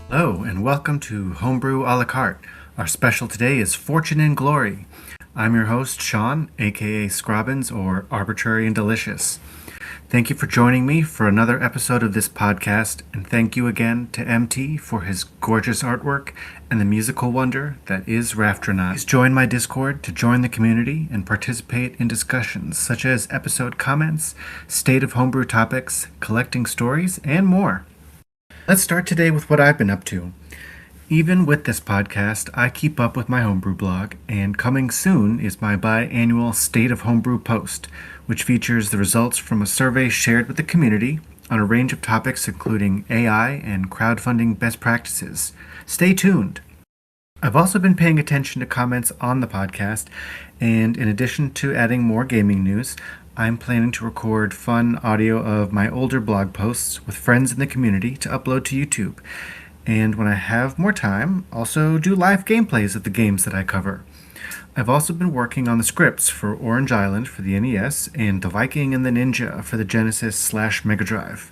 Hello, and welcome to Homebrew a la carte. Our special today is Fortune and Glory. I'm your host, Sean, aka Scrobbins, or Arbitrary and Delicious. Thank you for joining me for another episode of this podcast, and thank you again to MT for his gorgeous artwork and the musical wonder that is Raftronaut. Please join my Discord to join the community and participate in discussions such as episode comments, state of homebrew topics, collecting stories, and more. Let's start today with what I've been up to. Even with this podcast, I keep up with my homebrew blog, and coming soon is my biannual State of Homebrew post, which features the results from a survey shared with the community on a range of topics including AI and crowdfunding best practices. Stay tuned! I've also been paying attention to comments on the podcast, and in addition to adding more gaming news, I'm planning to record fun audio of my older blog posts with friends in the community to upload to YouTube. And when I have more time, also do live gameplays of the games that I cover. I've also been working on the scripts for Orange Island for the NES and The Viking and the Ninja for the Genesis/Mega Drive.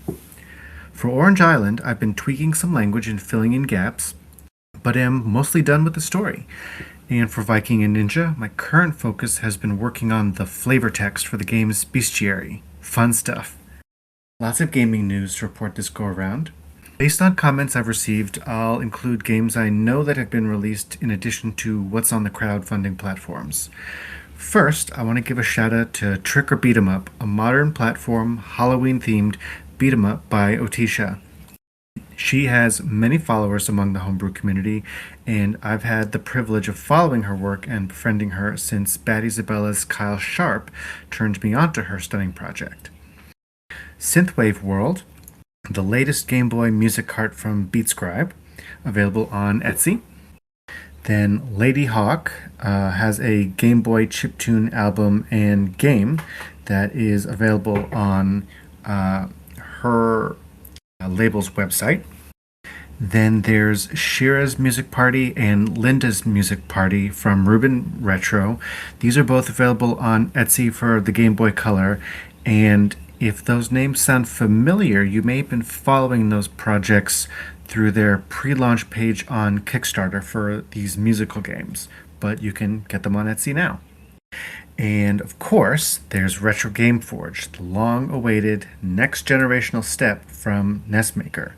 For Orange Island, I've been tweaking some language and filling in gaps, but am mostly done with the story. And for Viking and Ninja, my current focus has been working on the flavor text for the game's bestiary. Fun stuff. Lots of gaming news to report this go-around. Based on comments I've received, I'll include games I know that have been released in addition to what's on the crowdfunding platforms. First, I want to give a shout out to Trick or Beat 'em Up, a modern platform Halloween-themed beat 'em up by Otisha. She has many followers among the homebrew community, and I've had the privilege of following her work and befriending her since Bad Isabella's Kyle Sharp turned me onto her stunning project. Synthwave World, the latest Game Boy music cart from BeatScribe, available on Etsy. Then Lady Hawk has a Game Boy chiptune album and game that is available on her label's website. Then there's Shira's Music Party and Linda's Music Party from Ruben Retro. These are both available on Etsy for the Game Boy Color, and if those names sound familiar, you may have been following those projects through their pre-launch page on Kickstarter for these musical games, but you can get them on Etsy now. And of course, there's Retro Game Forge, the long-awaited next generational step from Nestmaker,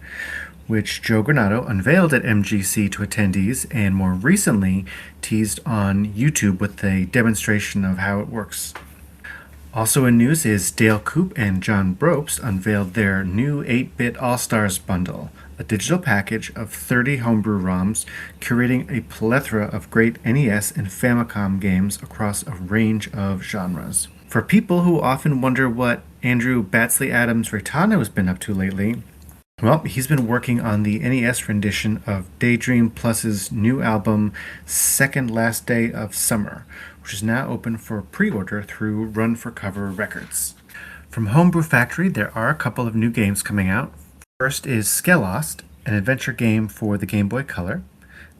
which Joe Granato unveiled at MGC to attendees and more recently teased on YouTube with a demonstration of how it works. Also in news is Dale Coop and John Bropes unveiled their new 8-bit All-Stars bundle, a digital package of 30 homebrew ROMs, curating a plethora of great NES and Famicom games across a range of genres. For people who often wonder what Andrew Batsley Adams Reitano has been up to lately, well, he's been working on the NES rendition of Daydream Plus's new album, Second Last Day of Summer, which is now open for pre-order through Run for Cover Records. From Homebrew Factory, there are a couple of new games coming out. First is Skelost, an adventure game for the Game Boy Color.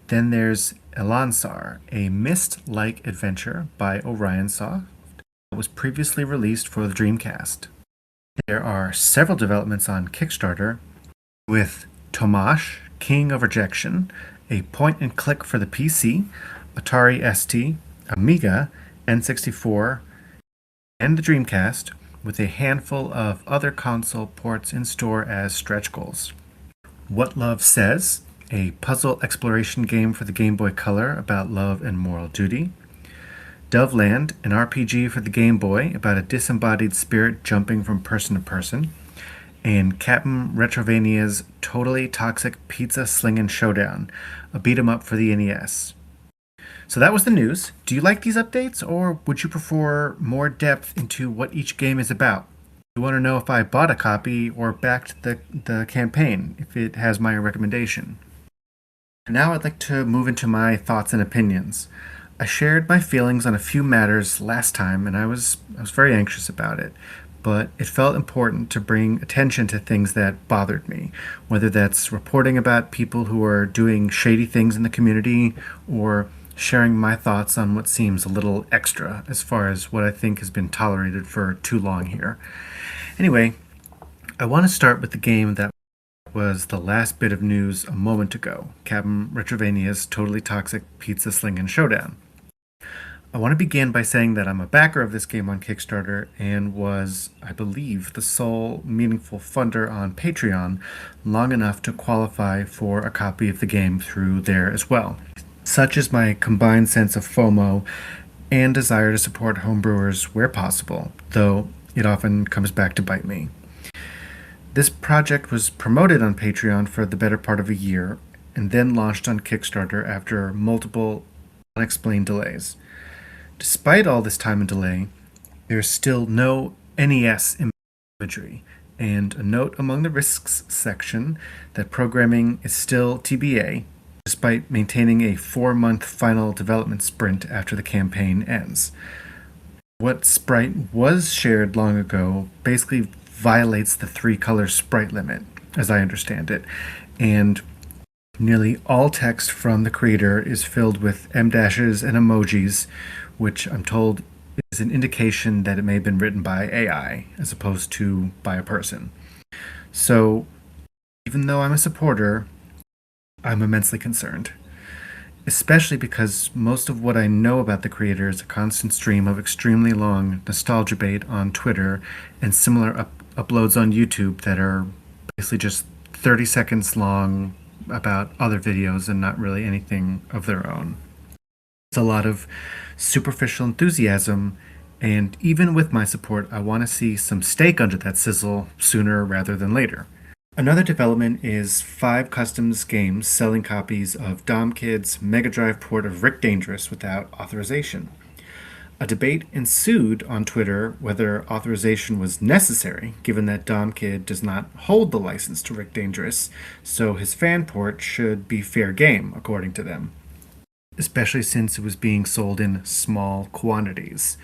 Then there's Elansar, a Myst-like adventure by Orion Soft that was previously released for the Dreamcast. There are several developments on Kickstarter, with Tomash, King of Rejection, a point-and-click for the PC, Atari ST, Amiga, N64, and the Dreamcast, with a handful of other console ports in store as stretch goals. What Love Says, a puzzle exploration game for the Game Boy Color about love and moral duty. Doveland, an RPG for the Game Boy about a disembodied spirit jumping from person to person. And Captain Retrovania's Totally Toxic Pizza Slingin' Showdown, a beat-em-up for the NES. So that was the news. Do you like these updates, or would you prefer more depth into what each game is about? You want to know if I bought a copy or backed the campaign, if it has my recommendation. Now I'd like to move into my thoughts and opinions. I shared my feelings on a few matters last time, and I was very anxious about it. But it felt important to bring attention to things that bothered me, whether that's reporting about people who are doing shady things in the community or sharing my thoughts on what seems a little extra as far as what I think has been tolerated for too long here. Anyway, I want to start with the game that was the last bit of news a moment ago, Captain Retrovania's Totally Toxic Pizza Slingin' Showdown. I want to begin by saying that I'm a backer of this game on Kickstarter and was, I believe, the sole meaningful funder on Patreon long enough to qualify for a copy of the game through there as well. Such is my combined sense of FOMO and desire to support homebrewers where possible, though it often comes back to bite me. This project was promoted on Patreon for the better part of a year and then launched on Kickstarter after multiple unexplained delays. Despite all this time and delay, there is still no NES imagery, and a note among the risks section that programming is still TBA, despite maintaining a 4-month final development sprint after the campaign ends. What sprite was shared long ago basically violates the 3-color sprite limit, as I understand it, and nearly all text from the creator is filled with M-dashes and emojis, which I'm told is an indication that it may have been written by AI as opposed to by a person. So, even though I'm a supporter, I'm immensely concerned. Especially because most of what I know about the creator is a constant stream of extremely long nostalgia bait on Twitter and similar uploads on YouTube that are basically just 30 seconds long about other videos and not really anything of their own. It's a lot of superficial enthusiasm, and even with my support, I want to see some steak under that sizzle sooner rather than later. Another development is 5 Customs Games selling copies of DomKid's Mega Drive port of Rick Dangerous without authorization. A debate ensued on Twitter whether authorization was necessary, given that DomKid does not hold the license to Rick Dangerous, so his fan port should be fair game, according to them, especially since it was being sold in small quantities.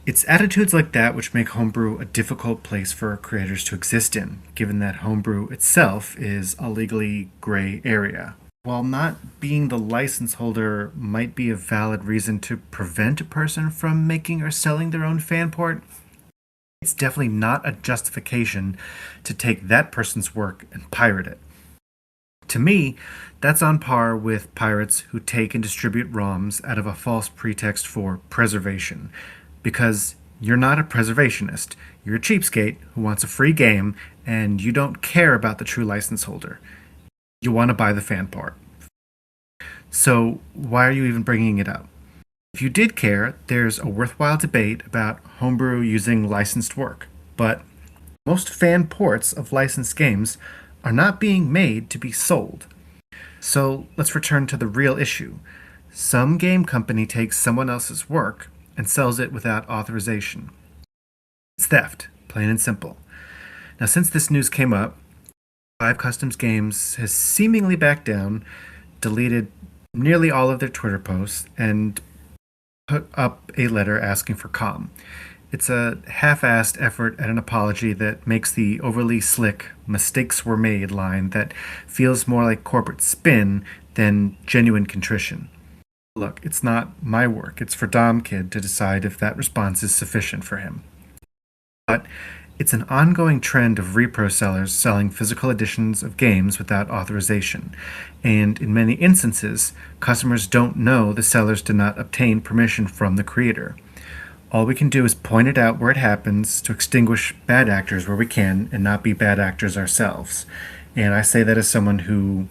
It's attitudes like that which make Homebrew a difficult place for creators to exist in, given that Homebrew itself is a legally gray area. While not being the license holder might be a valid reason to prevent a person from making or selling their own fan port, it's definitely not a justification to take that person's work and pirate it. To me, that's on par with pirates who take and distribute ROMs out of a false pretext for preservation, because you're not a preservationist. You're a cheapskate who wants a free game, and you don't care about the true license holder. You want to buy the fan part. So why are you even bringing it up? If you did care, there's a worthwhile debate about Homebrew using licensed work, but most fan ports of licensed games are not being made to be sold. So let's return to the real issue. Some game company takes someone else's work and sells it without authorization. It's theft, plain and simple. Now, since this news came up, 5 Customs Games has seemingly backed down, deleted nearly all of their Twitter posts, and put up a letter asking for calm. It's a half-assed effort at an apology that makes the overly slick "mistakes were made" line that feels more like corporate spin than genuine contrition. Look, it's not my work. It's for DomKid to decide if that response is sufficient for him. But it's an ongoing trend of repro sellers selling physical editions of games without authorization, and in many instances, customers don't know the sellers did not obtain permission from the creator. All we can do is point it out where it happens to extinguish bad actors where we can and not be bad actors ourselves. And I say that as someone who,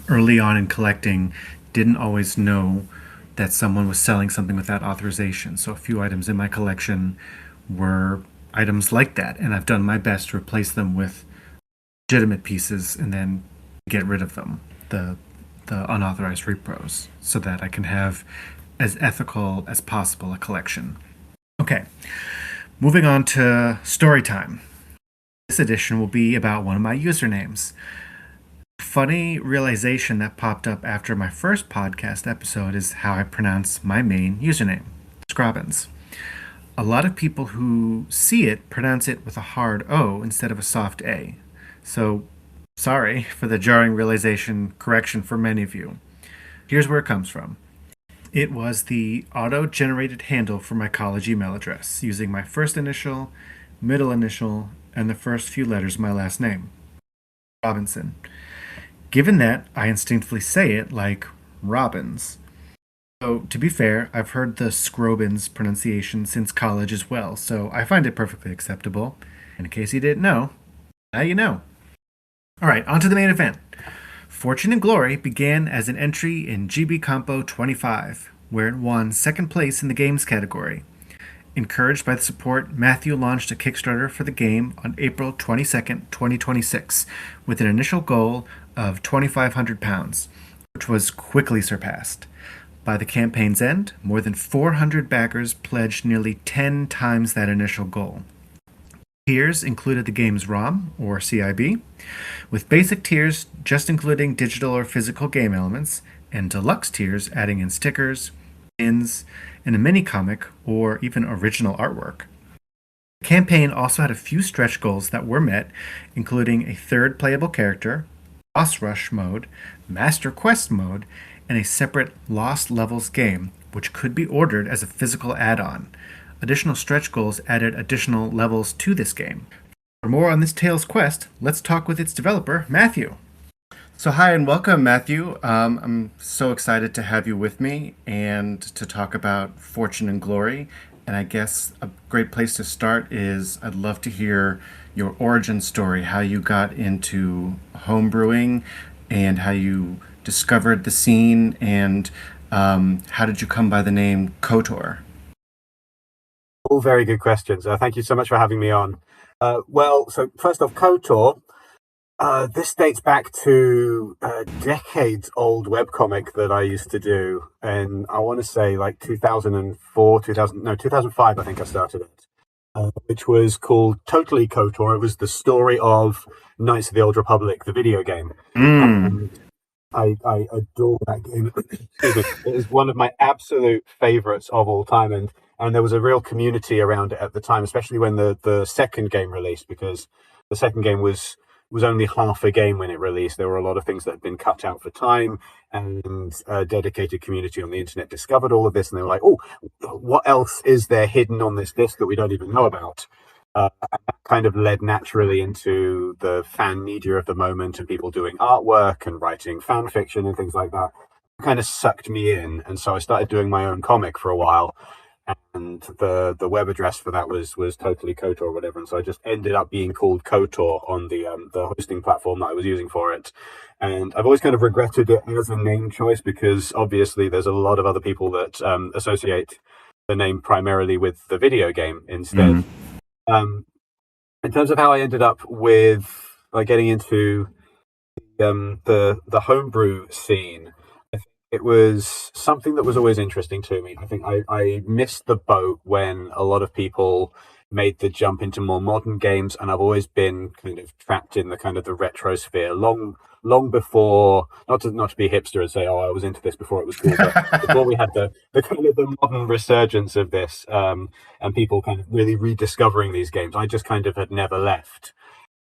early on in collecting, didn't always know that someone was selling something without authorization. So a few items in my collection were items like that, and I've done my best to replace them with legitimate pieces and then get rid of them, the unauthorized repros, so that I can have as ethical as possible a collection. Okay, moving on to story time. This edition will be about one of my usernames. Funny realization that popped up after my first podcast episode is how I pronounce my main username, Scrobbins. A lot of people who see it pronounce it with a hard O instead of a soft A. So, sorry for the jarring realization correction for many of you. Here's where it comes from. It was the auto-generated handle for my college email address, using my first initial, middle initial, and the first few letters of my last name, Robinson. Given that, I instinctively say it like Robbins. So, to be fair, I've heard the Scrobins pronunciation since college as well, so I find it perfectly acceptable. And in case you didn't know, now you know. Alright, on to the main event. Fortune and Glory began as an entry in GB Compo 25, where it won second place in the games category. Encouraged by the support, Matthew launched a Kickstarter for the game on April 22nd, 2026, with an initial goal of £2,500, which was quickly surpassed. By the campaign's end, more than 400 backers pledged nearly 10 times that initial goal. Tiers included the game's ROM, or CIB, with basic tiers just including digital or physical game elements, and deluxe tiers adding in stickers, pins, and a mini-comic or even original artwork. The campaign also had a few stretch goals that were met, including a third playable character, boss rush mode, master quest mode, and a separate Lost Levels game, which could be ordered as a physical add-on. Additional stretch goals added additional levels to this game. For more on this Tales quest, let's talk with its developer, Matthew. So hi and welcome, Matthew. I'm so excited to have you with me and to talk about Fortune and Glory. And I guess a great place to start is I'd love to hear your origin story, how you got into homebrewing and how you discovered the scene, and how did you come by the name KOTOR? All very good questions. Thank you so much for having me on. So first off, KOTOR, this dates back to a decades-old webcomic that I used to do, and I want to say like 2005, I think I started it, which was called Totally KOTOR. It was the story of Knights of the Old Republic, the video game. And I adore that game. Excuse me. It is one of my absolute favorites of all time, and there was a real community around it at the time, especially when the second game released, because the second game was only half a game when it released. There were a lot of things that had been cut out for time, and a dedicated community on the internet discovered all of this, and they were like, oh, what else is there hidden on this disc that we don't even know about? And that kind of led naturally into the fan media of the moment and people doing artwork and writing fan fiction and things like that. It kind of sucked me in, and so I started doing my own comic for a while. And the web address for that was Totally KOTOR or whatever, and so I just ended up being called KOTOR on the hosting platform that I was using for it. And I've always kind of regretted it as a name choice, because obviously there's a lot of other people that associate the name primarily with the video game instead. In terms of how I ended up with getting into the homebrew scene, it was something that was always interesting to me. I think I missed the boat when a lot of people made the jump into more modern games, and I've always been kind of trapped in the kind of the retro sphere long before, not to be hipster and say, oh, I was into this before it was cool, but before we had the kind of the modern resurgence of this, and people kind of really rediscovering these games. I just kind of had never left.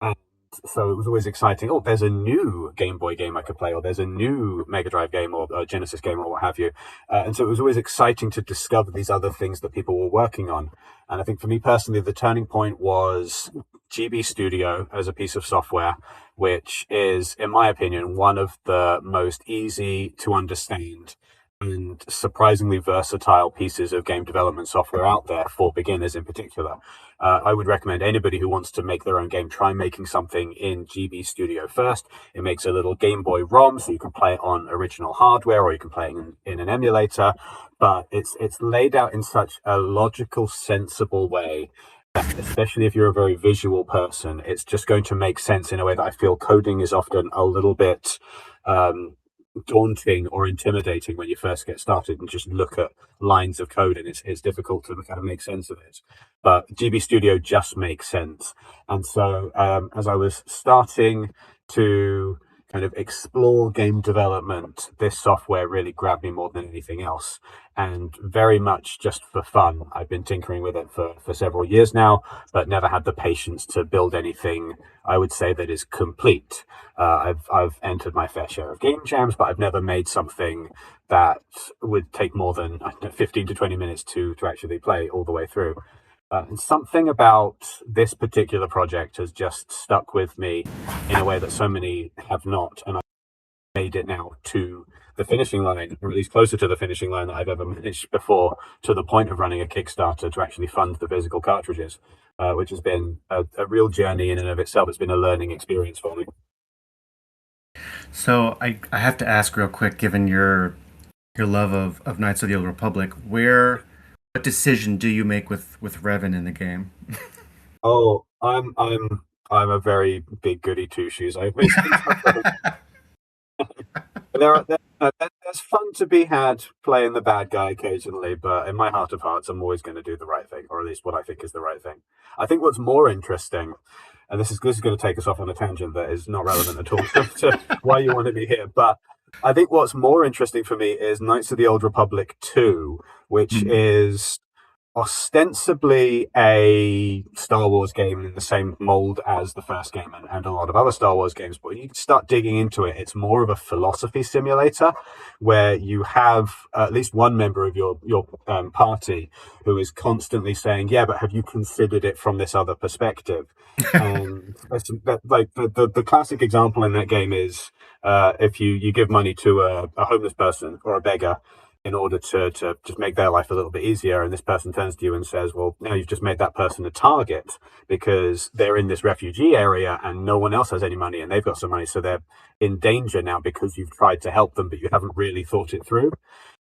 And so it was always exciting. Oh, there's a new Game Boy game I could play, or there's a new Mega Drive game, or a Genesis game, or what have you. And so it was always exciting to discover these other things that people were working on. And I think for me personally, the turning point was GB Studio as a piece of software, which is, in my opinion, one of the most easy to understand and surprisingly versatile pieces of game development software out there for beginners in particular. I would recommend anybody who wants to make their own game, try making something in GB Studio first. It makes a little Game Boy ROM, so you can play it on original hardware, or you can play it in an emulator. But it's laid out in such a logical, sensible way that, especially if you're a very visual person, it's just going to make sense in a way that I feel coding is often a little bit daunting or intimidating when you first get started and just look at lines of code, and it's difficult to kind of make sense of it. But GB Studio just makes sense. And so as I was starting to kind of explore game development, this software really grabbed me more than anything else. And very much just for fun. I've been tinkering with it for several years now, but never had the patience to build anything I would say that is complete. I've entered my fair share of game jams, but I've never made something that would take more than, I don't know, 15 to 20 minutes to actually play all the way through. And something about this particular project has just stuck with me in a way that so many have not. And I've made it now to the finishing line, or at least closer to the finishing line that I've ever managed before, to the point of running a Kickstarter to actually fund the physical cartridges, which has been a real journey in and of itself. It's been a learning experience for me. So I have to ask real quick, given your love of Knights of the Old Republic, what decision do you make with Revan in the game? Oh, I'm a very big goody two shoes. I've made there's fun to be had playing the bad guy occasionally, but in my heart of hearts, I'm always going to do the right thing, or at least what I think is the right thing. I think what's more interesting, and this is going to take us off on a tangent that is not relevant at all to why you want to be here, but I think what's more interesting for me is Knights of the Old Republic 2, which Mm. is ostensibly a Star Wars game in the same mold as the first game and a lot of other Star Wars games. But when you start digging into it, it's more of a philosophy simulator where you have at least one member of your party who is constantly saying, "Yeah, but have you considered it from this other perspective?" And like the classic example in that game is if you give money to a homeless person or a beggar in order to just make their life a little bit easier. And this person turns to you and says, well, now you've just made that person a target because they're in this refugee area and no one else has any money and they've got some money. So they're in danger now because you've tried to help them, but you haven't really thought it through.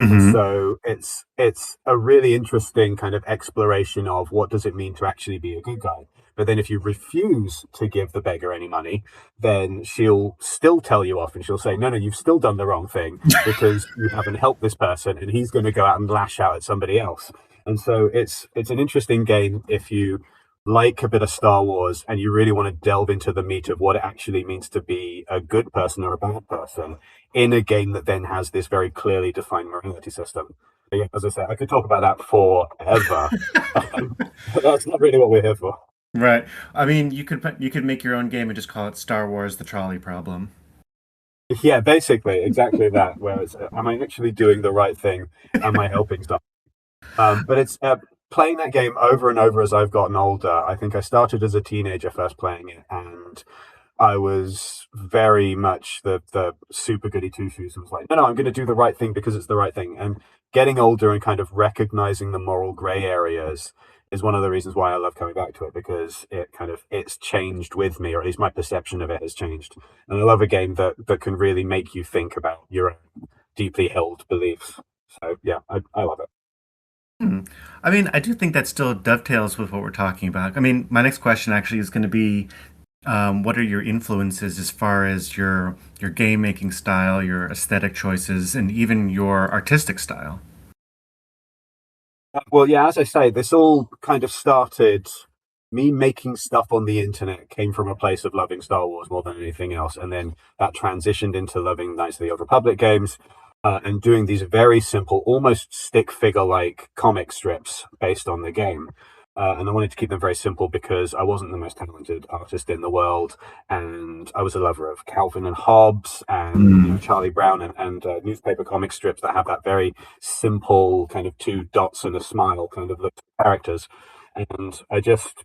And Hmm. so it's a really interesting kind of exploration of what does it mean to actually be a good guy. But then if you refuse to give the beggar any money, then she'll still tell you off and she'll say, no, you've still done the wrong thing because you haven't helped this person and he's going to go out and lash out at somebody else. And so it's an interesting game if you like a bit of Star Wars and you really want to delve into the meat of what it actually means to be a good person or a bad person in a game that then has this very clearly defined morality system. But yeah, as I said, I could talk about that forever. But that's not really what we're here for. Right. I mean, you could make your own game and just call it Star Wars: The Trolley Problem. Yeah, basically, exactly that. Where it's, am I actually doing the right thing? Am I helping someone? But it's playing that game over and over as I've gotten older. I think I started as a teenager first playing it, and I was very much the super goody two shoes who was like, no, I'm going to do the right thing because it's the right thing. And getting older and kind of recognizing the moral gray areas is one of the reasons why I love coming back to it because it's changed with me, or at least my perception of it has changed. And I love a game that can really make you think about your own deeply held beliefs. So yeah, I love it. Hmm. I mean, I do think that still dovetails with what we're talking about. I mean, my next question actually is going to be, what are your influences as far as your game making style, your aesthetic choices, and even your artistic style? Well, yeah, as I say, this all kind of started. Me making stuff on the internet came from a place of loving Star Wars more than anything else, and then that transitioned into loving Knights of the Old Republic games, and doing these very simple, almost stick figure like comic strips based on the game. And I wanted to keep them very simple because I wasn't the most talented artist in the world, and I was a lover of Calvin and Hobbes and Mm. Charlie Brown and newspaper comic strips that have that very simple kind of two dots and a smile kind of look to characters. And I just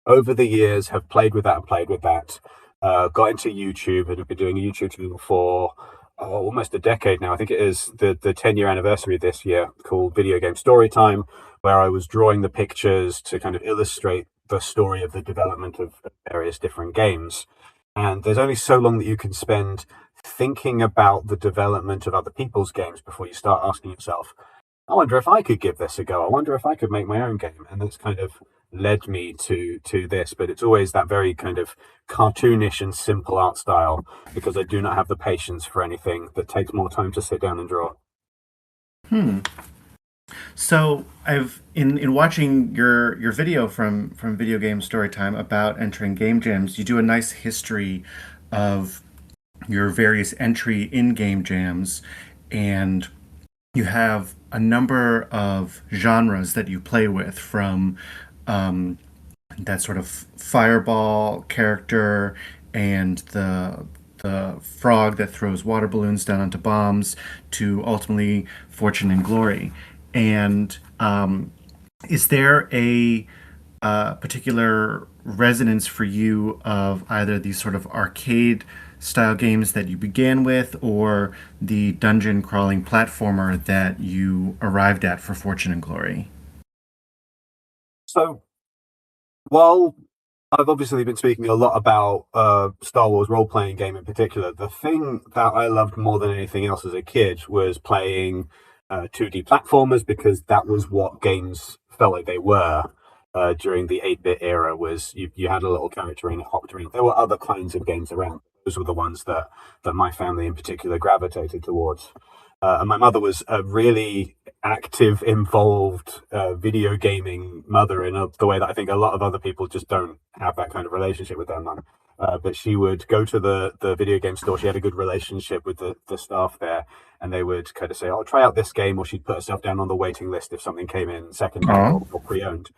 over the years have played with that and played with that. Got into YouTube and have been doing a YouTube channel for almost a decade now. I think it is the 10-year anniversary this year, called Video Game Storytime, where I was drawing the pictures to kind of illustrate the story of the development of various different games. And there's only so long that you can spend thinking about the development of other people's games before you start asking yourself, I wonder if I could give this a go. I wonder if I could make my own game. And that's kind of led me to this. But it's always that very kind of cartoonish and simple art style because I do not have the patience for anything that takes more time to sit down and draw. Hmm. So I've in watching your video from Video Game Storytime about entering game jams, you do a nice history of your various entry in game jams, and you have a number of genres that you play with, from that sort of fireball character and the frog that throws water balloons down onto bombs to ultimately fortune and glory. And is there a particular resonance for you of either these sort of arcade style games that you began with, or the dungeon crawling platformer that you arrived at for Fortune and Glory? So while I've obviously been speaking a lot about Star Wars role playing game in particular, the thing that I loved more than anything else as a kid was playing 2D platformers, because that was what games felt like they were during the 8-bit era. Was you had a little character and it hopped around. There were other kinds of games around. Those were the ones that my family in particular gravitated towards. And my mother was a really active, involved video gaming mother in the way that I think a lot of other people just don't have that kind of relationship with their mum. But she would go to the video game store. She had a good relationship with the staff there, and they would kind of say, "Oh, try out this game," or she'd put herself down on the waiting list if something came in secondhand Oh, or pre-owned.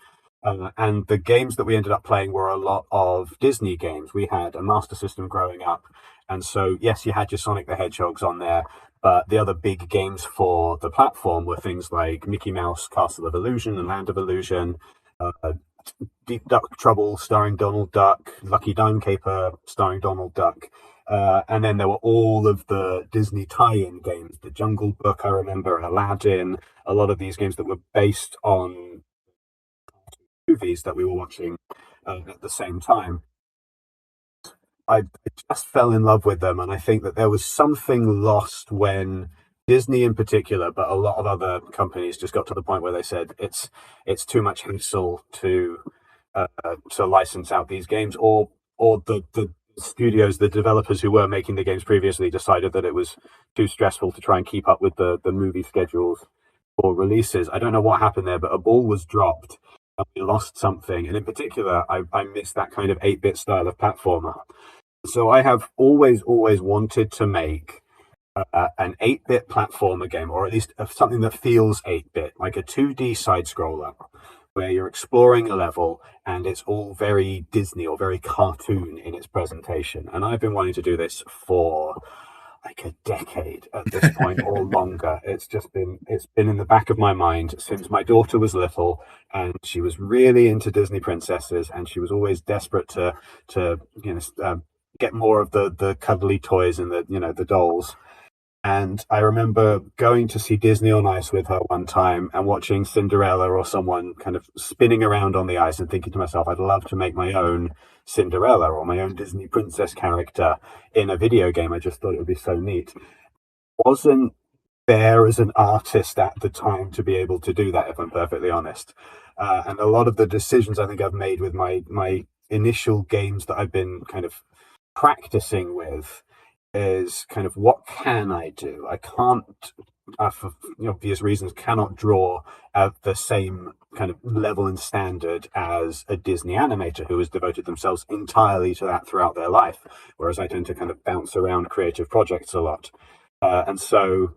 And the games that we ended up playing were a lot of Disney games. We had a Master System growing up, and so yes, you had your Sonic the Hedgehogs on there, but the other big games for the platform were things like Mickey Mouse Castle of Illusion and Land of Illusion, uh, Deep Duck Trouble starring Donald Duck, Lucky Dime Caper starring Donald Duck. And then there were all of the Disney tie-in games, the Jungle Book, I remember, Aladdin, a lot of these games that were based on movies that we were watching at the same time. I just fell in love with them, and I think that there was something lost when Disney, in particular, but a lot of other companies, just got to the point where they said it's too much hassle to license out these games, or the studios, the developers who were making the games previously, decided that it was too stressful to try and keep up with the movie schedules for releases. I don't know what happened there, but a ball was dropped and we lost something. And in particular, I missed that kind of 8-bit style of platformer. So I have always wanted to make an 8-bit platformer game, or at least something that feels 8-bit, like a 2D side scroller, where you're exploring a level and it's all very Disney or very cartoon in its presentation. And I've been wanting to do this for like a decade at this point or longer. It's been in the back of my mind since my daughter was little, and she was really into Disney princesses, and she was always desperate to get more of the cuddly toys and the dolls. And I remember going to see Disney on Ice with her one time and watching Cinderella or someone kind of spinning around on the ice, and thinking to myself, I'd love to make my own Cinderella or my own Disney princess character in a video game. I just thought it would be so neat. Wasn't there as an artist at the time to be able to do that, if I'm perfectly honest. And a lot of the decisions I think I've made with my initial games that I've been kind of practicing with is kind of, what can I do? I can't, for obvious reasons, cannot draw at the same kind of level and standard as a Disney animator who has devoted themselves entirely to that throughout their life, whereas I tend to kind of bounce around creative projects a lot. And so,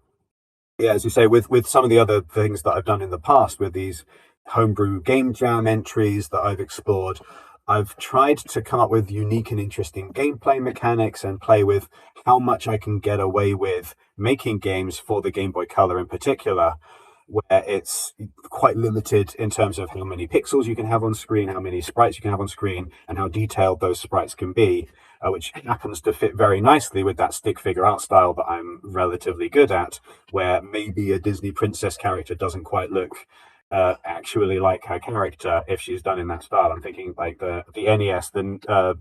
yeah, as you say, with some of the other things that I've done in the past, with these homebrew game jam entries that I've explored, I've tried to come up with unique and interesting gameplay mechanics and play with how much I can get away with making games for the Game Boy Color in particular, where it's quite limited in terms of how many pixels you can have on screen, how many sprites you can have on screen, and how detailed those sprites can be, which happens to fit very nicely with that stick figure art style that I'm relatively good at, where maybe a Disney princess character doesn't quite look actually like her character if she's done in that style. I'm thinking like the NES. The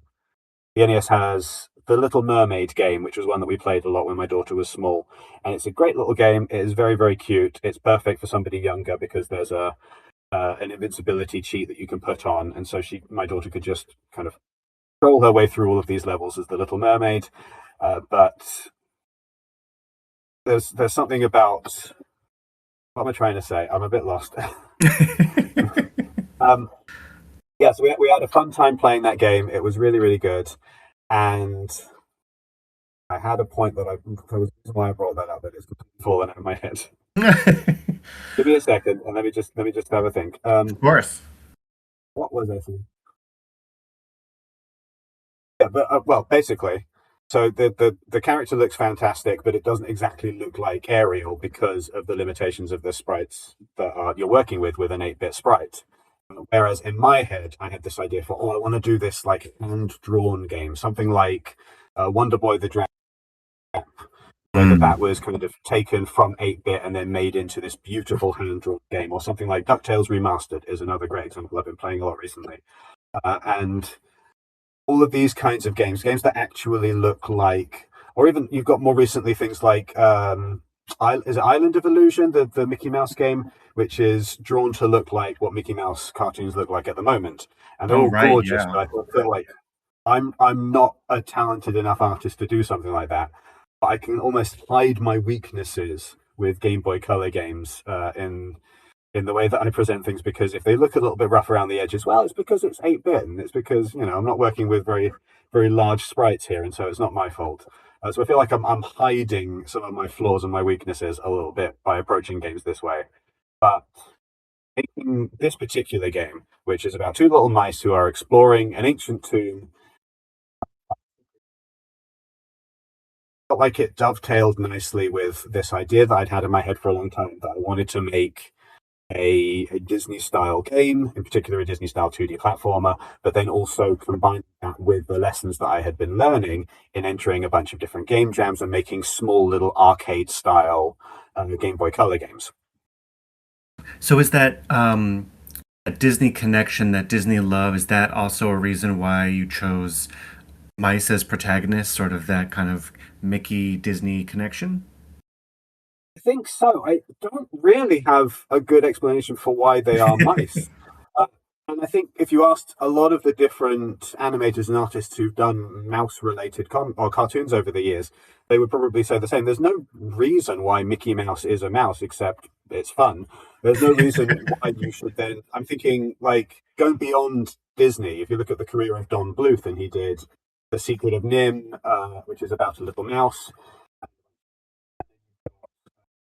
NES has the Little Mermaid game, which was one that we played a lot when my daughter was small, and it's a great little game. It is very cute. It's perfect for somebody younger because there's a an invincibility cheat that you can put on, and so my daughter could just kind of troll her way through all of these levels as the Little Mermaid. But there's something about, what am I trying to say? I'm a bit lost. um, yeah, so we had a fun time playing that game. It was really good, and I had a point that there was a reason why I brought that up, but it's completely fallen out of my head. Of Give me a second, and let me just have a think. course. What was I saying? Yeah, but well, basically, so the character looks fantastic, but it doesn't exactly look like Ariel because of the limitations of the sprites that you're working with an 8-bit sprite. Whereas in my head, I had this idea for, I want to do this like hand-drawn game, something like Wonder Boy the Dragon, where Mm. that was kind of taken from 8-bit and then made into this beautiful hand-drawn game, or something like DuckTales Remastered is another great example I've been playing a lot recently. And all of these kinds of games that actually look like, or even you've got more recently things like, is it Island of Illusion, the Mickey Mouse game, which is drawn to look like what Mickey Mouse cartoons look like at the moment, and they're Oh, all right. gorgeous. Yeah. But I feel like I'm not a talented enough artist to do something like that. But I can almost hide my weaknesses with Game Boy Color games in the way that I present things, because if they look a little bit rough around the edges, well, it's because it's 8-bit, and it's because I'm not working with very large sprites here, and so it's not my fault. So I feel like I'm hiding some of my flaws and my weaknesses a little bit by approaching games this way. But in this particular game, which is about two little mice who are exploring an ancient tomb, felt like it dovetailed nicely with this idea that I'd had in my head for a long time, that I wanted to make a Disney style game, in particular a Disney style 2D platformer, but then also combine that with the lessons that I had been learning in entering a bunch of different game jams and making small little arcade style Game Boy Color games. So is that a Disney connection, that Disney love, is that also a reason why you chose mice as protagonists, sort of that kind of Mickey Disney connection? I think so. I don't really have a good explanation for why they are mice. Uh, and I think if you asked a lot of the different animators and artists who've done mouse related or cartoons over the years, they would probably say the same. There's no reason why Mickey Mouse is a mouse except it's fun. There's no reason why you should then. I'm thinking like going beyond Disney. If you look at the career of Don Bluth, and he did The Secret of Nim, which is about a little mouse.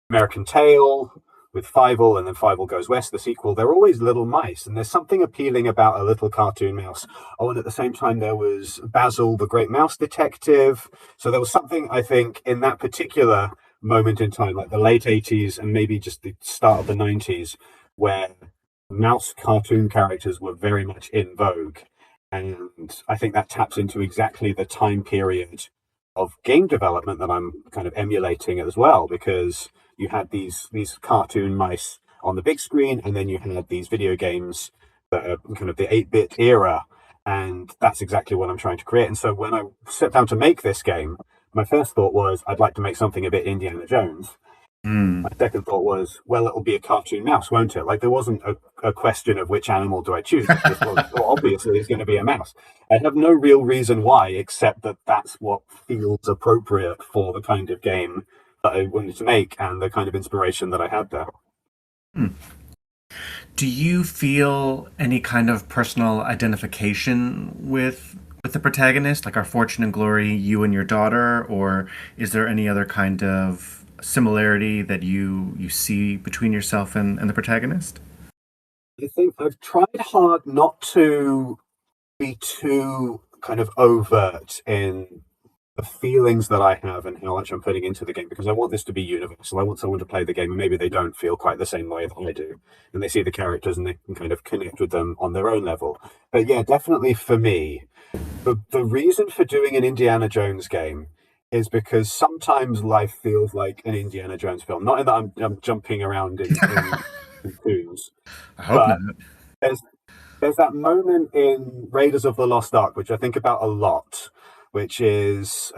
American Tail with Fievel, and then Fievel Goes West, the sequel. They're always little mice, and there's something appealing about a little cartoon mouse. Oh, and at the same time, there was Basil, the Great Mouse Detective. So there was something, I think, in that particular moment in time, like the late 80s and maybe just the start of the 90s, where mouse cartoon characters were very much in vogue. And I think that taps into exactly the time period of game development that I'm kind of emulating as well, because you had these cartoon mice on the big screen, and then you had these video games that are kind of the 8-bit era, and that's exactly what I'm trying to create. And so when I sat down to make this game, my first thought was I'd like to make something a bit Indiana Jones. Mm. My second thought was, well, it'll be a cartoon mouse, won't it? Like there wasn't a question of which animal do I choose. It just was, well, obviously it's going to be a mouse. I have no real reason why, except that that's what feels appropriate for the kind of game that I wanted to make and the kind of inspiration that I had there. Mm. Do you feel any kind of personal identification with the protagonist, like our Fortune and Glory, you and your daughter, or is there any other kind of similarity that you see between yourself and the protagonist? I think I've tried hard not to be too kind of overt in the feelings that I have and how much I'm putting into the game, because I want this to be universal. I want someone to play the game and maybe they don't feel quite the same way that I do, and they see the characters and they can kind of connect with them on their own level. But yeah, definitely for me, the reason for doing an Indiana Jones game is because sometimes life feels like an Indiana Jones film. Not in that I'm jumping around in tombs, I hope not. but there's there's that moment in Raiders of the Lost Ark, which I think about a lot, which is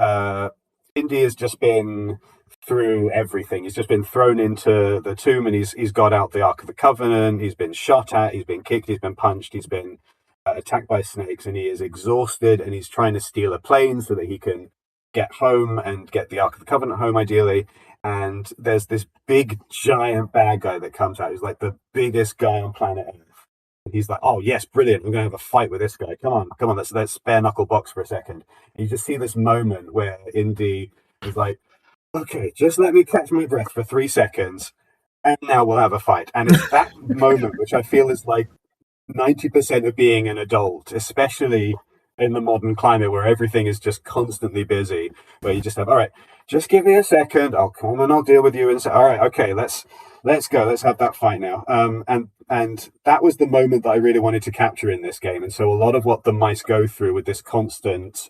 Indy has just been through everything. He's just been thrown into the tomb, and he's got out the Ark of the Covenant. He's been shot at. He's been kicked. He's been punched. He's been attacked by snakes, and he is exhausted. And he's trying to steal a plane so that he can get home and get the Ark of the Covenant home, ideally. And there's this big giant bad guy that comes out. He's like the biggest guy on planet Earth, He's like, "Oh yes, brilliant! I'm going to have a fight with this guy. Come on, let's bare knuckle box for a second." And you just see this moment where Indy is like, "Okay, just let me catch my breath for 3 seconds, and now we'll have a fight." And it's that moment which I feel is like 90% of being an adult, especially in the modern climate where everything is just constantly busy, where you just have, all right, just give me a second, I'll come and I'll deal with you and say, all right, okay, let's go, let's have that fight now. And that was the moment that I really wanted to capture in this game. And so a lot of what the mice go through with this constant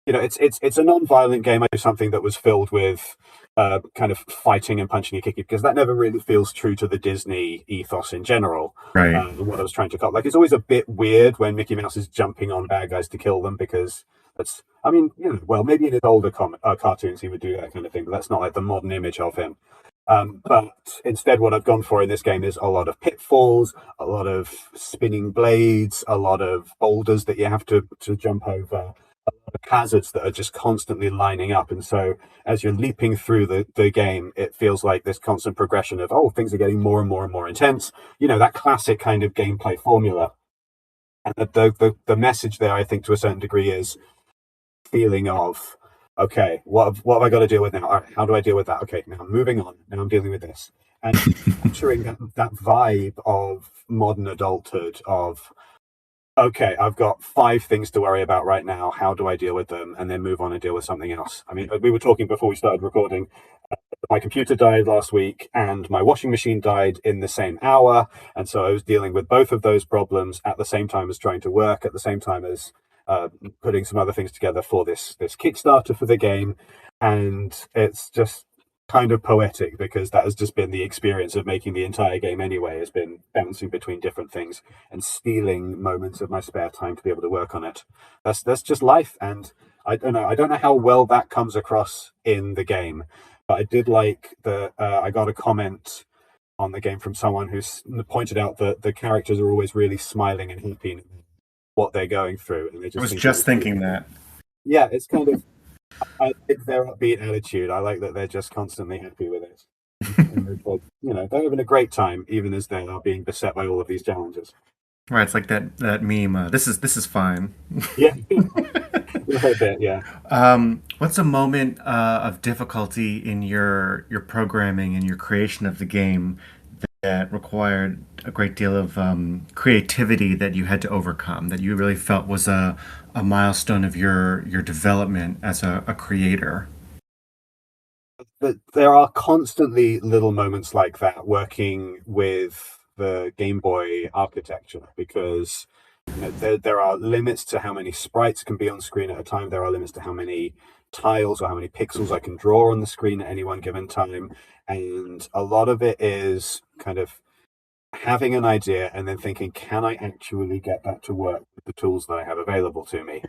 it's a non-violent game. I do something that was filled with kind of fighting and punching and kicking, because that never really feels true to the Disney ethos in general. Right. What I was trying to cut, like, it's always a bit weird when Mickey Mouse is jumping on bad guys to kill them, because that's, I mean, well, maybe in his older cartoons he would do that kind of thing, but that's not like the modern image of him. But instead, what I've gone for in this game is a lot of pitfalls, a lot of spinning blades, a lot of boulders that you have to jump over, hazards that are just constantly lining up. And so as you're leaping through the game, it feels like this constant progression of, oh, things are getting more and more and more intense. That classic kind of gameplay formula. And the message there, I think, to a certain degree, is feeling of, okay, what have I got to deal with now? All right, how do I deal with that? Okay, now I'm moving on. Now I'm dealing with this. And capturing that vibe of modern adulthood of, okay, I've got 5 things to worry about right now. How do I deal with them? And then move on and deal with something else. I mean, we were talking before we started recording. My computer died last week and my washing machine died in the same hour. And so I was dealing with both of those problems at the same time as trying to work, at the same time as putting some other things together for this Kickstarter for the game. And it's just kind of poetic, because that has just been the experience of making the entire game anyway, has been bouncing between different things and stealing moments of my spare time to be able to work on it. That's just life. And I don't know how well that comes across in the game, but I did like I got a comment on the game from someone who's pointed out that the characters are always really smiling and happy what they're going through, and they just I was just thinking that. Yeah, it's kind of, I like their upbeat attitude. I like that they're just constantly happy with it. And they're having a great time, even as they are being beset by all of these challenges. Right, it's like that meme. This is fine. Yeah, a bit. Yeah. What's a moment of difficulty in your programming and your creation of the game that required a great deal of creativity that you had to overcome, that you really felt was a milestone of your development as a creator? But there are constantly little moments like that working with the Game Boy architecture, because there are limits to how many sprites can be on screen at a time. There are limits to how many tiles or how many pixels I can draw on the screen at any one given time. And a lot of it is kind of having an idea and then thinking, can I actually get that to work with the tools that I have available to me?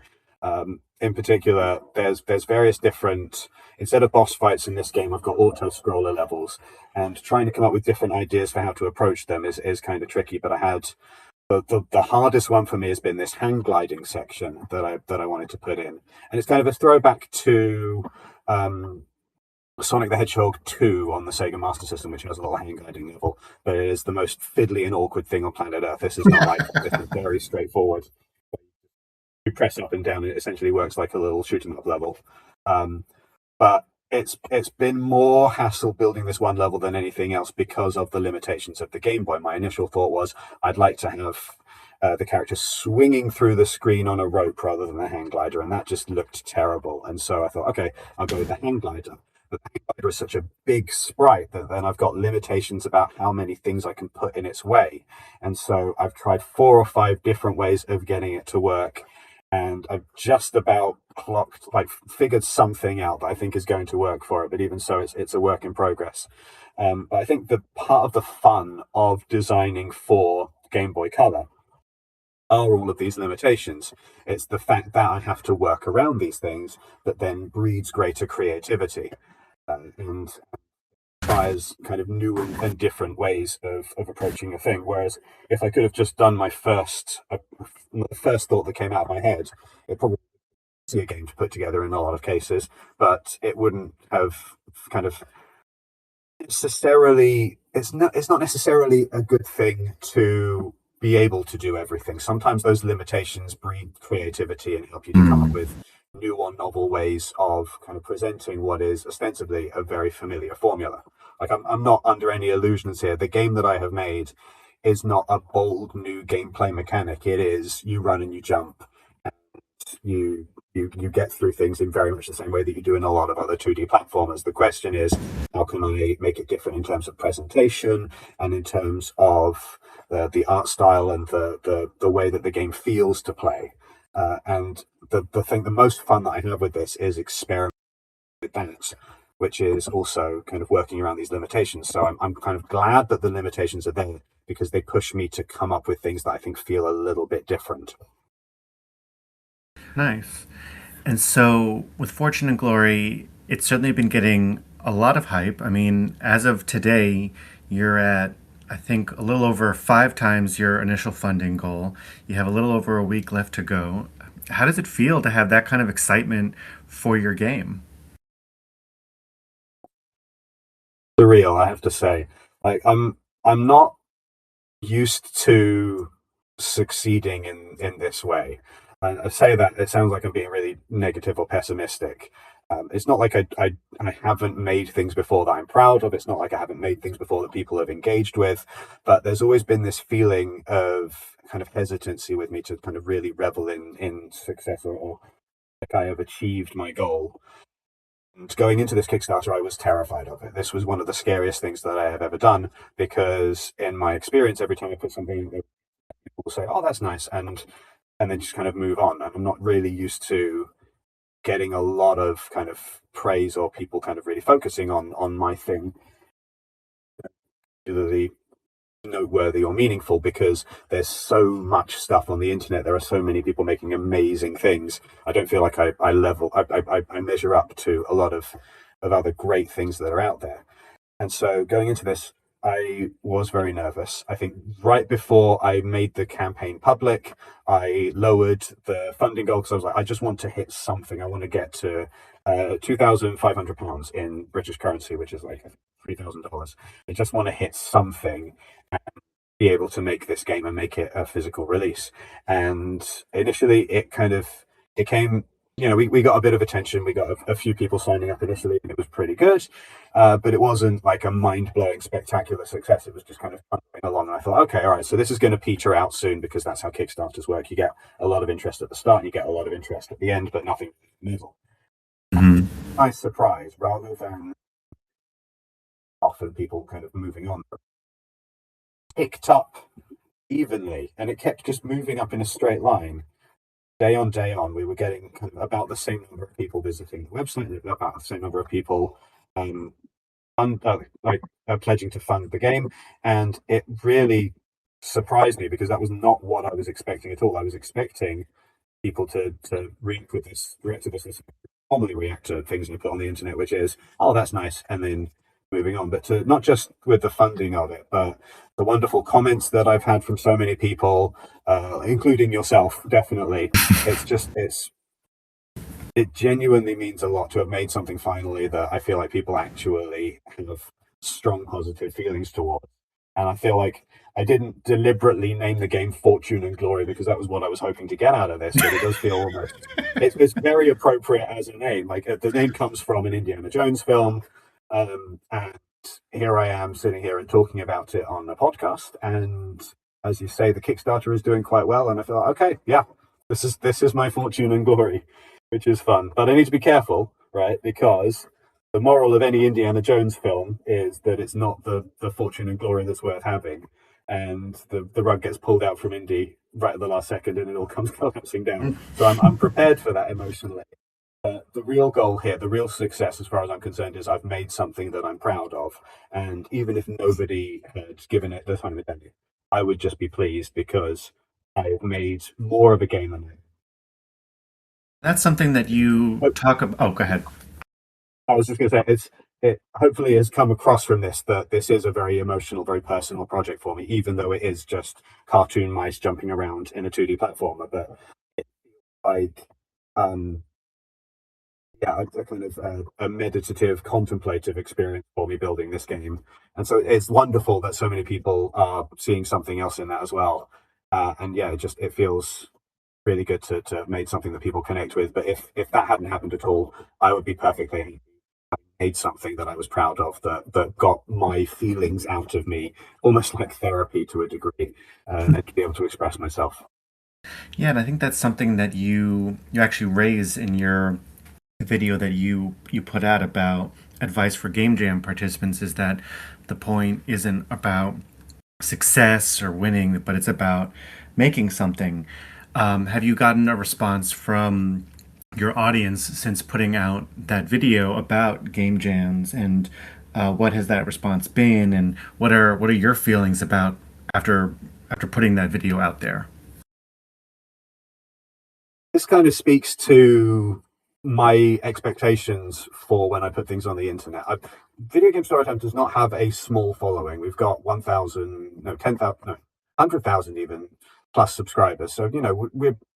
In particular, there's various different, instead of boss fights in this game, I've got auto scroller levels, and trying to come up with different ideas for how to approach them is kind of tricky. But I had the hardest one for me has been this hang gliding section that I wanted to put in, and it's kind of a throwback to Sonic the Hedgehog 2 on the Sega Master System, which has a little hang gliding level, but it is the most fiddly and awkward thing on planet Earth. This is not like this is very straightforward. You press up and down, and it essentially works like a little shooting up level. But it's been more hassle building this one level than anything else because of the limitations of the Game Boy. My initial thought was I'd like to have the character swinging through the screen on a rope rather than a hang glider, and that just looked terrible. And so I thought, okay, I'll go with the hang glider. But the hang glider is such a big sprite that then I've got limitations about how many things I can put in its way. And so I've tried 4 or 5 different ways of getting it to work, and I've just about figured something out that I think is going to work for it. But even so, it's a work in progress. But I think the part of the fun of designing for Game Boy Color are all of these limitations. It's the fact that I have to work around these things that then breeds greater creativity, and tries kind of new and different ways of approaching a thing. Whereas if I could have just done my the first thought that came out of my head, it probably be a game to put together in a lot of cases, but it wouldn't have kind of necessarily, it's not necessarily a good thing to be able to do everything. Sometimes those limitations breed creativity and help you to come up with new or novel ways of kind of presenting what is ostensibly a very familiar formula. Like I'm not under any illusions here. The game that I have made is not a bold new gameplay mechanic. It is you run and you jump, and you get through things in very much the same way that you do in a lot of other 2D platformers. The question is, how can I make it different in terms of presentation and in terms of the art style and the way that the game feels to play? And the most fun that I have with this is experimenting with that, which is also kind of working around these limitations. So I'm kind of glad that the limitations are there because they push me to come up with things that I think feel a little bit different. Nice. And so with Fortune and Glory, it's certainly been getting a lot of hype. I mean, as of today, you're at, I think, a little over 5 times your initial funding goal. You have a little over a week left to go. How does it feel to have that kind of excitement for your game? Surreal, I have to say. Like I'm not used to succeeding in this way. And I say that it sounds like I'm being really negative or pessimistic. It's not like I haven't made things before that I'm proud of. It's not like I haven't made things before that people have engaged with. But there's always been this feeling of kind of hesitancy with me to kind of really revel in success or like I have achieved my goal. And going into this Kickstarter, I was terrified of it. This was one of the scariest things that I have ever done because, in my experience, every time I put something in, people will say, "Oh, that's nice," and then just kind of move on. And I'm not really used to getting a lot of kind of praise or people kind of really focusing on my thing, particularly noteworthy or meaningful, because there's so much stuff on the internet. There are so many people making amazing things. I don't feel like I measure up to a lot of other great things that are out there. And so going into this, I was very nervous. I think right before I made the campaign public, I lowered the funding goal because I was like, I just want to hit something. I want to get to £2,500 in British currency, which is like $3,000. I just want to hit something and be able to make this game and make it a physical release. And initially, it came. We got a bit of attention. We got a few people signing up initially, and it was pretty good. But it wasn't like a mind-blowing, spectacular success. It was just kind of going along. And I thought, okay, all right, so this is going to peter out soon because that's how Kickstarters work. You get a lot of interest at the start, and you get a lot of interest at the end, but nothing in the middle. Hmm. Nice surprise, rather than often people kind of moving on. Picked up evenly, and it kept just moving up in a straight line. Day on day on, we were getting kind of about the same number of people visiting the website, and about the same number of people um, pledging to fund the game, and it really surprised me because that was not what I was expecting at all. I was expecting people to react to this as normally react to things you put on the internet, which is, oh, that's nice, and then moving on. But to not just with the funding of it, but the wonderful comments that I've had from so many people, including yourself, definitely. It genuinely means a lot to have made something finally that I feel like people actually have strong positive feelings towards. And I feel like I didn't deliberately name the game Fortune and Glory because that was what I was hoping to get out of this, but it does feel almost it's very appropriate as a name. Like the name comes from an Indiana Jones film, and here I am sitting here and talking about it on a podcast. And as you say, the Kickstarter is doing quite well, and I feel like, okay, yeah, this is my Fortune and Glory, which is fun. But I need to be careful, right? Because the moral of any Indiana Jones film is that it's not the fortune and glory that's worth having. And the rug gets pulled out from Indy right at the last second and it all comes collapsing down. So I'm prepared for that emotionally. The real goal here, the real success as far as I'm concerned, is I've made something that I'm proud of. And even if nobody had given it the time of day, I would just be pleased because I've made more of a game than That's something that you I. talk about. Oh, go ahead. I was just going to say, it hopefully has come across from this that this is a very emotional, very personal project for me, even though it is just cartoon mice jumping around in a 2D platformer. But it's like, um, yeah, a kind of a meditative, contemplative experience for me building this game. And so it's wonderful that so many people are seeing something else in that as well. And yeah, it feels really good to have made something that people connect with. But if that hadn't happened at all, I would be perfectly made something that I was proud of, that got my feelings out of me, almost like therapy to a degree, and to be able to express myself. Yeah, and I think that's something that you actually raise in your video that you put out about advice for game jam participants, is that the point isn't about success or winning, but it's about making something. Have you gotten a response from your audience since putting out that video about game jams, and what has that response been, and what are your feelings about after putting that video out there? This kind of speaks to my expectations for when I put things on the internet. Video Game Storytime does not have a small following. We've got 1,000, no, 10,000, no, 100,000 even plus subscribers. So,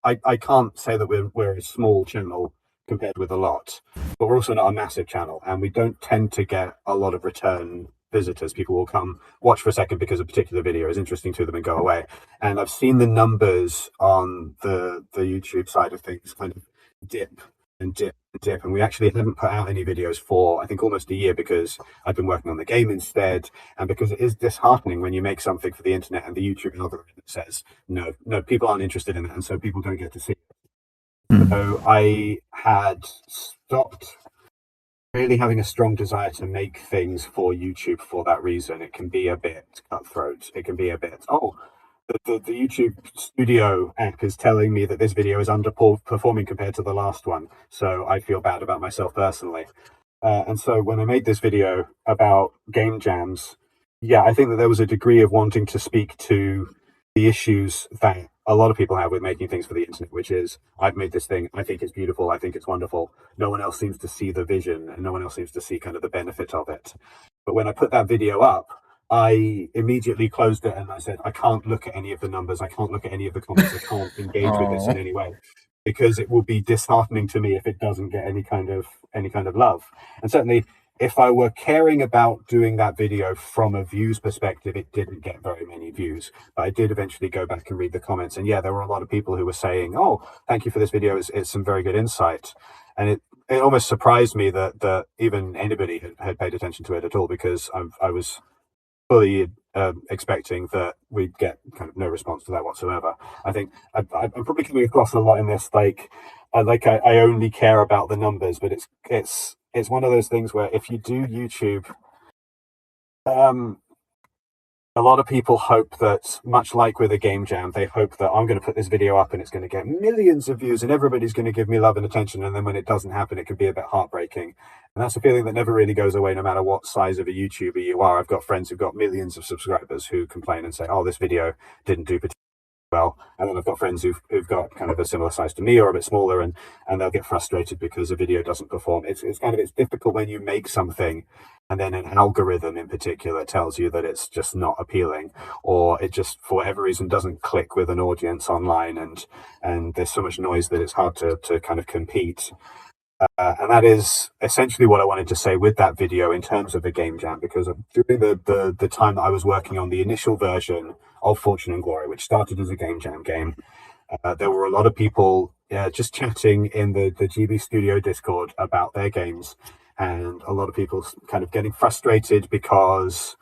I can't say that we're a small channel compared with a lot, but we're also not a massive channel, and we don't tend to get a lot of return visitors. People will come watch for a second because a particular video is interesting to them and go away. And I've seen the numbers on the YouTube side of things kind of dip and dip and dip. And we actually haven't put out any videos for, I think, almost a year, because I've been working on the game instead. And because it is disheartening when you make something for the internet and the YouTube algorithm says, no, people aren't interested in that. And so people don't get to see it. So I had stopped really having a strong desire to make things for YouTube for that reason. It can be a bit cutthroat. It can be a bit, the YouTube Studio app is telling me that this video is underperforming compared to the last one. So I feel bad about myself personally. And so when I made this video about game jams, yeah, I think that there was a degree of wanting to speak to the issues that a lot of people have with making things for the internet, which is, I've made this thing, I think it's beautiful, I think it's wonderful. No one else seems to see the vision, and no one else seems to see kind of the benefit of it. But when I put that video up, I immediately closed it and I said, I can't look at any of the numbers, I can't look at any of the comments, I can't engage with this in Oh, any way, because it will be disheartening to me if it doesn't get any kind of love. And certainly, if I were caring about doing that video from a views perspective, it didn't get very many views. But I did eventually go back and read the comments. And yeah, there were a lot of people who were saying, oh, thank you for this video. It's some very good insight. And it almost surprised me that even anybody had paid attention to it at all, because I was fully expecting that we'd get kind of no response to that whatsoever. I think I'm probably coming across a lot in this, I only care about the numbers, but it's one of those things where if you do YouTube, um, a lot of people hope that, much like with a game jam, they hope that I'm going to put this video up and it's going to get millions of views and everybody's going to give me love and attention. And then when it doesn't happen, it can be a bit heartbreaking. And that's a feeling that never really goes away, no matter what size of a YouTuber you are. I've got friends who've got millions of subscribers who complain and say, oh, this video didn't do particularly well. And then I've got friends who've got kind of a similar size to me or a bit smaller, and they'll get frustrated because a video doesn't perform. It's difficult when you make something and then an algorithm in particular tells you that it's just not appealing, or it just for whatever reason doesn't click with an audience online, and there's so much noise that it's hard to kind of compete. And that is essentially what I wanted to say with that video in terms of the game jam, because during the time that I was working on the initial version of Fortune and Glory, which started as a game jam game, there were a lot of people just chatting in the GB Studio Discord about their games, and a lot of people kind of getting frustrated because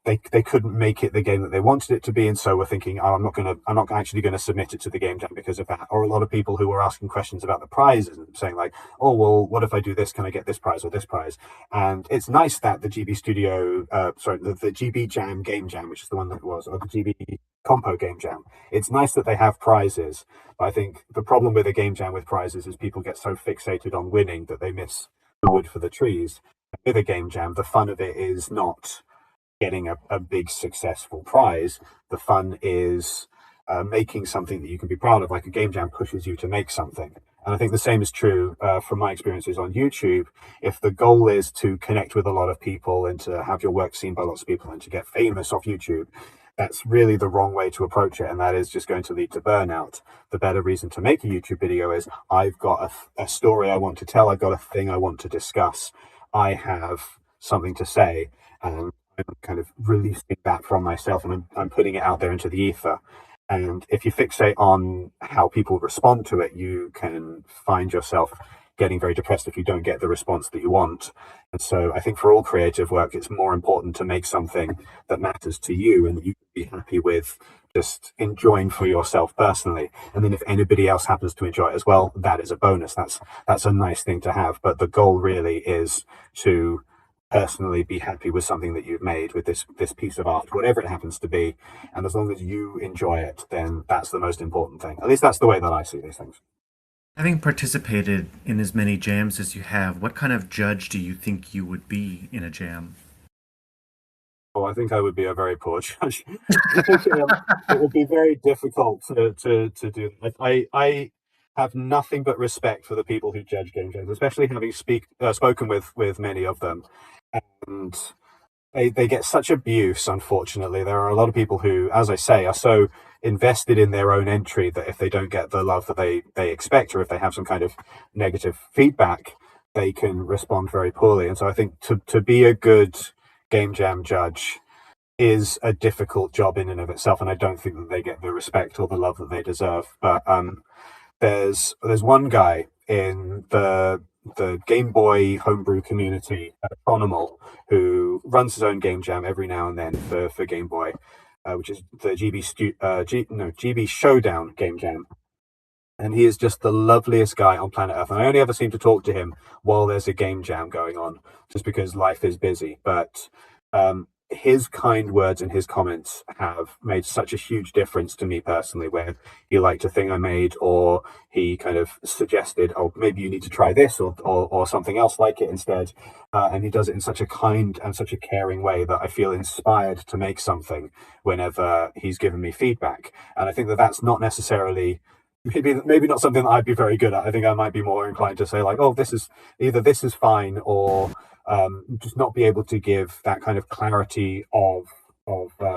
they couldn't make it the game that they wanted it to be, and so were thinking, oh, I'm not actually gonna submit it to the game jam because of that. Or a lot of people who were asking questions about the prizes and saying like, oh, well, what if I do this? Can I get this prize or this prize? And it's nice that the GB Studio, the GB Jam Game Jam, which is the one that was, or the GB Compo Game Jam. It's nice that they have prizes, but I think the problem with a game jam with prizes is people get so fixated on winning that they miss the wood for the trees. With a game jam, the fun of it is not getting a big successful prize. The fun is making something that you can be proud of. Like a game jam pushes you to make something. And I think the same is true from my experiences on YouTube. If the goal is to connect with a lot of people and to have your work seen by lots of people and to get famous off YouTube, that's really the wrong way to approach it. And that is just going to lead to burnout. The better reason to make a YouTube video is, I've got a story I want to tell. I've got a thing I want to discuss. I have something to say. And I'm kind of releasing that from myself, and I'm putting it out there into the ether. And if you fixate on how people respond to it, you can find yourself getting very depressed if you don't get the response that you want. And so I think for all creative work, it's more important to make something that matters to you and that you can be happy with just enjoying for yourself personally. And then if anybody else happens to enjoy it as well, that is a bonus. That's a nice thing to have. But the goal really is to personally be happy with something that you've made, with this piece of art, whatever it happens to be. And as long as you enjoy it, then that's the most important thing. At least that's the way that I see these things. Having participated in as many jams as you have, what kind of judge do you think you would be in a jam? Oh, I think I would be a very poor judge. I think it would be very difficult to do. I have nothing but respect for the people who judge game jams, especially having spoken with many of them. And they get such abuse, unfortunately. There are a lot of people who, as I say, are so invested in their own entry that if they don't get the love that they expect, or if they have some kind of negative feedback, they can respond very poorly. And so I think to be a good game jam judge is a difficult job in and of itself, and I don't think that they get the respect or the love that they deserve. But there's one guy in the Game Boy homebrew community, Tronimal, who runs his own game jam every now and then for Game Boy, which is the GB Showdown game jam. And he is just the loveliest guy on planet Earth. And I only ever seem to talk to him while there's a game jam going on, just because life is busy. But his kind words and his comments have made such a huge difference to me personally, where he liked a thing I made, or he kind of suggested, oh, maybe you need to try this, or something else like it instead. And he does it in such a kind and such a caring way that I feel inspired to make something whenever he's given me feedback. And I think that that's not necessarily maybe not something that I'd be very good at. I think I might be more inclined to say like, oh, this is fine, or just not be able to give that kind of clarity of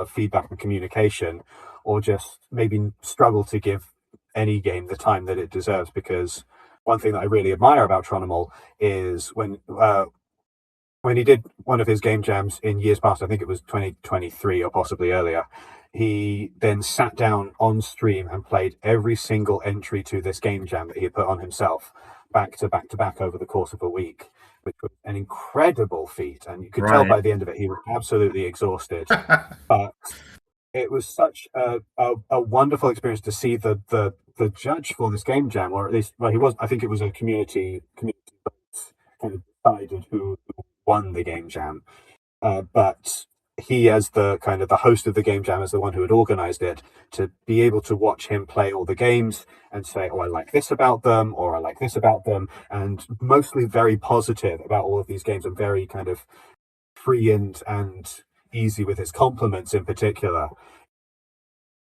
feedback and communication, or just maybe struggle to give any game the time that it deserves. Because one thing that I really admire about Tronimal is when he did one of his game jams in years past, I think it was 2023 or possibly earlier, he then sat down on stream and played every single entry to this game jam that he had put on himself, back to back to back over the course of a week, which was an incredible feat. And you could tell Right. by the end of it, he was absolutely exhausted. But it was such a wonderful experience to see the judge for this game jam, or at least, well, he was, I think it was a community vote kind of decided who won the game jam. But he, as the kind of the host of the game jam, as the one who had organized it, to be able to watch him play all the games and say, oh, I like this about them, or I like this about them, and mostly very positive about all of these games, and very kind of free and easy with his compliments in particular,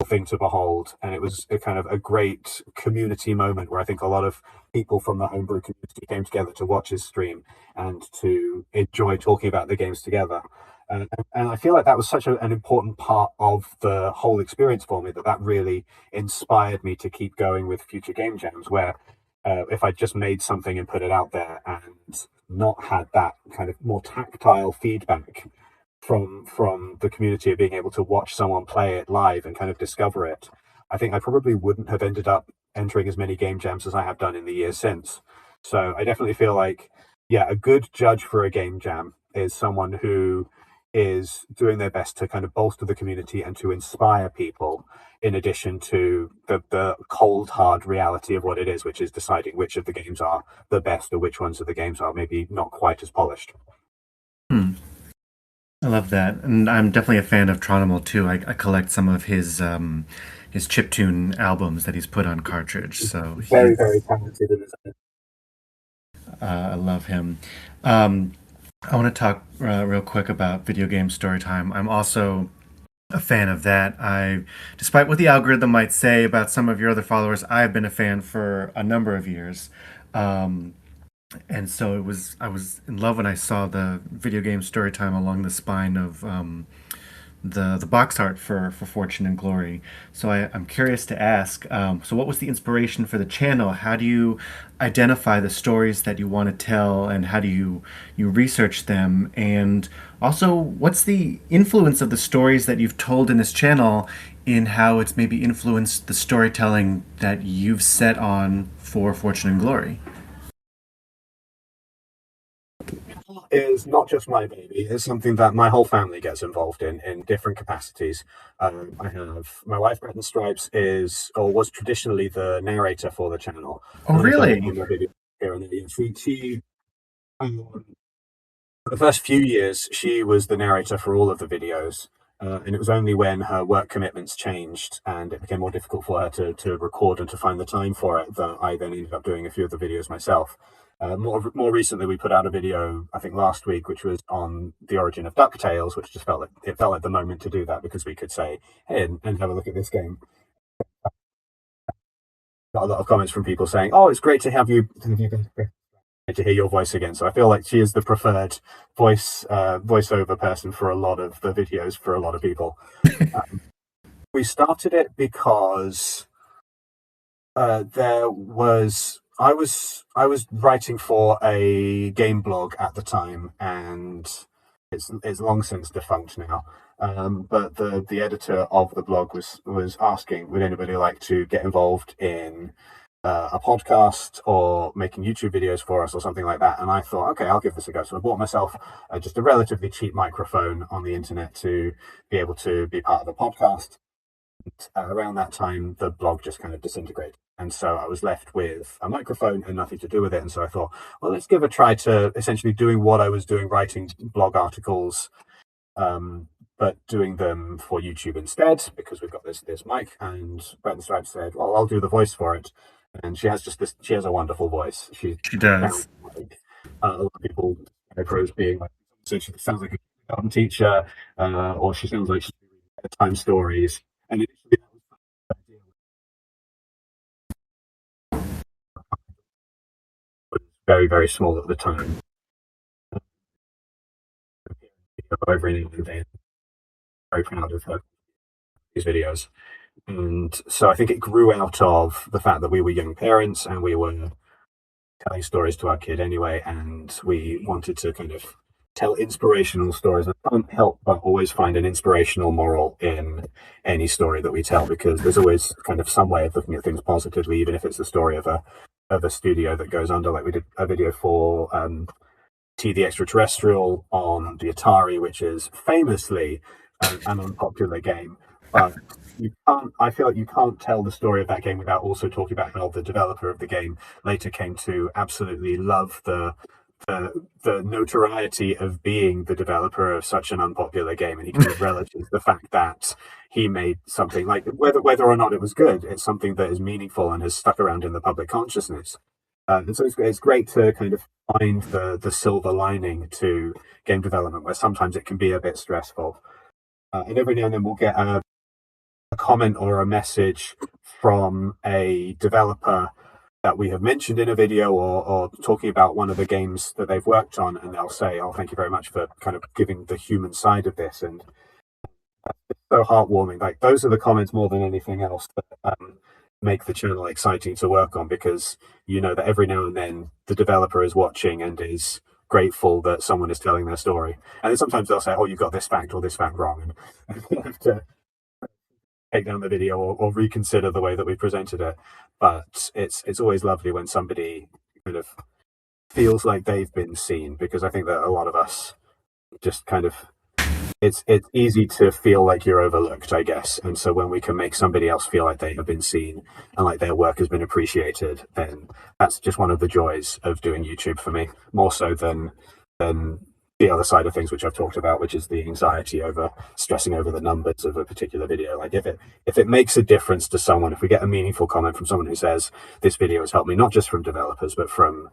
thing to behold. And it was a kind of a great community moment where I think a lot of people from the homebrew community came together to watch his stream and to enjoy talking about the games together. And I feel like that was such an important part of the whole experience for me, that really inspired me to keep going with future game jams, where if I just made something and put it out there and not had that kind of more tactile feedback from the community of being able to watch someone play it live and kind of discover it, I think I probably wouldn't have ended up entering as many game jams as I have done in the years since. So I definitely feel like, yeah, a good judge for a game jam is someone who is doing their best to kind of bolster the community and to inspire people, in addition to the cold, hard reality of what it is, which is deciding which of the games are the best, or which ones of the games are maybe not quite as polished. Hmm. I love that, and I'm definitely a fan of Tronimal too. I collect some of his chiptune albums that he's put on cartridge. So Very, very talented in his own. I love him. Um, I want to talk real quick about video game story time. I'm also a fan of that. Despite what the algorithm might say about some of your other followers, I've been a fan for a number of years. Um, and so I was in love when I saw the video game story time along the spine of the box art for Fortune and Glory. So I'm curious to ask. So what was the inspiration for the channel? How do you identify the stories that you want to tell, and how do you research them? And also, what's the influence of the stories that you've told in this channel in how it's maybe influenced the storytelling that you've set on for Fortune and Glory? Is not just my baby. It's something that my whole family gets involved in different capacities. I have my wife, Brett Stripes, is or was traditionally the narrator for the channel, Oh, and I've done really? one more video here and there. Yeah, she um, for the first few years, she was the narrator for all of the videos. And it was only when her work commitments changed and it became more difficult for her to record and to find the time for it that I then ended up doing a few of the videos myself. More recently, we put out a video, I think last week, which was on the origin of DuckTales, which just felt like the moment to do that because we could say, hey, and have a look at this game. Got a lot of comments from people saying, "Oh, it's great to have you to hear your voice again." So I feel like she is the preferred voiceover person for a lot of the videos for a lot of people. We started it because there was I was writing for a game blog at the time, and it's long since defunct now. But the editor of the blog was asking, would anybody like to get involved in a podcast or making YouTube videos for us or something like that? And I thought, okay, I'll give this a go. So I bought myself just a relatively cheap microphone on the internet to be able to be part of the podcast. Around that time, the blog just kind of disintegrated. And so I was left with a microphone and nothing to do with it. And so I thought, well, let's give a try to essentially doing what I was doing, writing blog articles, but doing them for YouTube instead, because we've got this mic. And Brett and Stripe said, well, I'll do the voice for it. And she has she has a wonderful voice. She She sounds does. like a lot of people pros being like, so she sounds like a garden teacher, or she sounds like she's bedtime stories. And initially was very, very small at the time. Every now and then, very proud of her these videos. And so I think it grew out of the fact that we were young parents and we were telling stories to our kid anyway, and we wanted to kind of tell inspirational stories. I can't help but always find an inspirational moral in any story that we tell, because there's always kind of some way of looking at things positively, even if it's the story of a studio that goes under. Like we did a video for T the Extraterrestrial on the Atari, which is famously an unpopular game. But you can't. I feel like you can't tell the story of that game without also talking about how the developer of the game later came to absolutely love the notoriety of being the developer of such an unpopular game, and he kind of relishes the fact that he made something like whether or not it was good. It's something that is meaningful and has stuck around in the public consciousness. And so it's great to kind of find the silver lining to game development, where sometimes it can be a bit stressful. And every now and then we'll get a comment or a message from a developer that we have mentioned in a video, or talking about one of the games that they've worked on, and they'll say, "Oh, thank you very much for kind of giving the human side of this." And it's so heartwarming. Like those are the comments more than anything else that make the channel exciting to work on, because you know that every now and then the developer is watching and is grateful that someone is telling their story. And then sometimes they'll say, "Oh, you got this fact or this fact wrong," and we'll have to take down the video or reconsider the way that we presented it. But it's always lovely when somebody kind of feels like they've been seen, because I think that a lot of us just kind of it's easy to feel like you're overlooked, I guess. And so when we can make somebody else feel like they have been seen and like their work has been appreciated, then that's just one of the joys of doing YouTube for me, more so than the other side of things which I've talked about, which is the anxiety over stressing over the numbers of a particular video. Like if it makes a difference to someone, if we get a meaningful comment from someone who says this video has helped me, not just from developers but from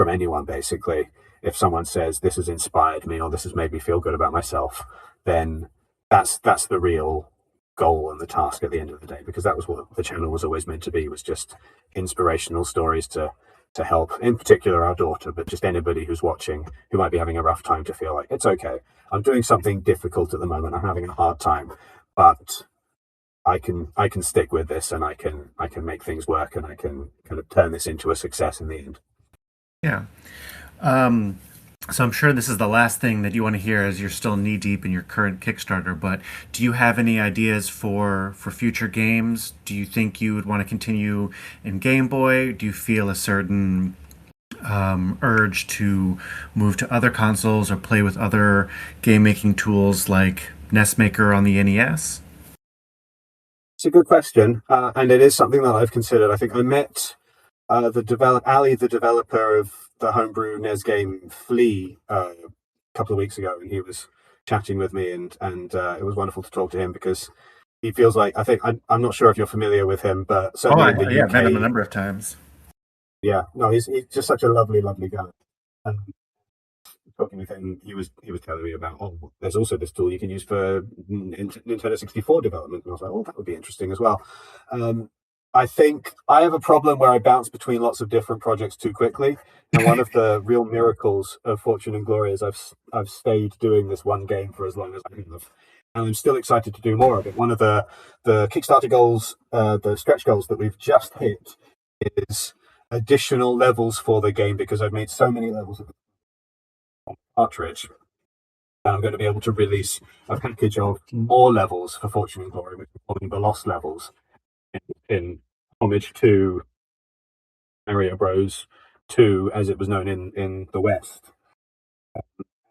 anyone basically, if someone says this has inspired me or this has made me feel good about myself, then that's the real goal and the task at the end of the day, because that was what the channel was always meant to be, was just inspirational stories to help, in particular our daughter, but just anybody who's watching who might be having a rough time, to feel like it's okay. I'm doing something difficult at the moment. I'm having a hard time, but I can stick with this, and I can make things work, and I can kind of turn this into a success in the end. Yeah. So I'm sure this is the last thing that you want to hear as you're still knee deep in your current Kickstarter, but do you have any ideas for future games? Do you think you would want to continue in Game Boy? Do you feel a certain urge to move to other consoles or play with other game making tools like NES Maker on the NES? It's a good question, and it is something that I've considered. I think I met Ali, the developer of the Homebrew NES game Flea, a couple of weeks ago, and he was chatting with me, and it was wonderful to talk to him, because he feels like, I'm not sure if you're familiar with him, but certainly in the UK, I've met him a number of times. Yeah, no, he's just such a lovely guy. Um, Talking with him, he was telling me about, there's also this tool you can use for Nintendo 64 development, and I was like, that would be interesting as well. I think I have a problem where I bounce between lots of different projects too quickly, and one of the real miracles of Fortune and Glory is I've stayed doing this one game for as long as I have, and I'm still excited to do more of it. One of the Kickstarter goals, the stretch goals that we've just hit, is additional levels for the game, because I've made so many levels of the cartridge, and I'm going to be able to release a package of more levels for Fortune and Glory, which we're calling the Lost levels, in homage to Mario Bros. 2, as it was known in the West.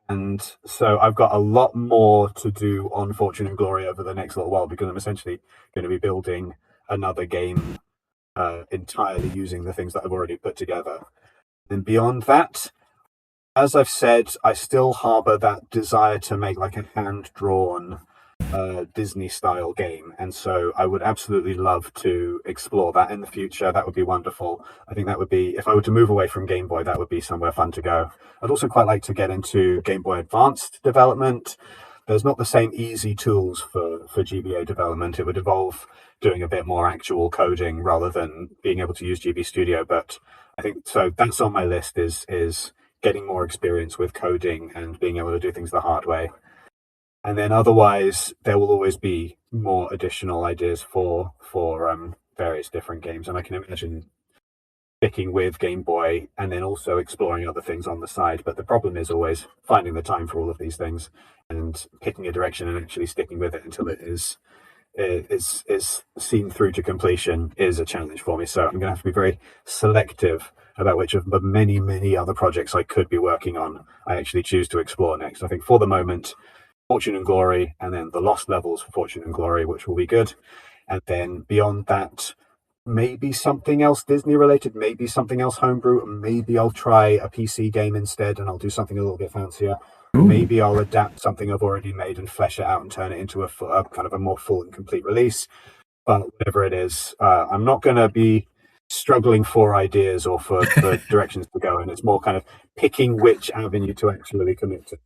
And so I've got a lot more to do on Fortune and Glory over the next little while, because I'm essentially going to be building another game entirely using the things that I've already put together. And beyond that, as I've said, I still harbor that desire to make like a hand-drawn Disney-style game, and so I would absolutely love to explore that in the future. That would be wonderful. I think that would be, if I were to move away from Game Boy, that would be somewhere fun to go. I'd also quite like to get into Game Boy Advanced development. There's not the same easy tools for GBA development. It would involve doing a bit more actual coding rather than being able to use GB Studio, but I think so that's on my list, is getting more experience with coding and being able to do things the hard way. And then otherwise, there will always be more additional ideas for various different games. And I can imagine sticking with Game Boy and then also exploring other things on the side. But the problem is always finding the time for all of these things and picking a direction and actually sticking with it until it is seen through to completion is a challenge for me. So I'm going to have to be very selective about which of the many, many other projects I could be working on I actually choose to explore next. I think for the moment, Fortune and Glory, and then the Lost levels for Fortune and Glory, which will be good. And then beyond that, maybe something else Disney related, maybe something else homebrew, maybe I'll try a PC game instead, and I'll do something a little bit fancier. Ooh. Maybe I'll adapt something I've already made and flesh it out and turn it into a kind of a more full and complete release. But whatever it is, I'm not going to be struggling for ideas or for directions to go, and it's more kind of picking which avenue to actually commit to.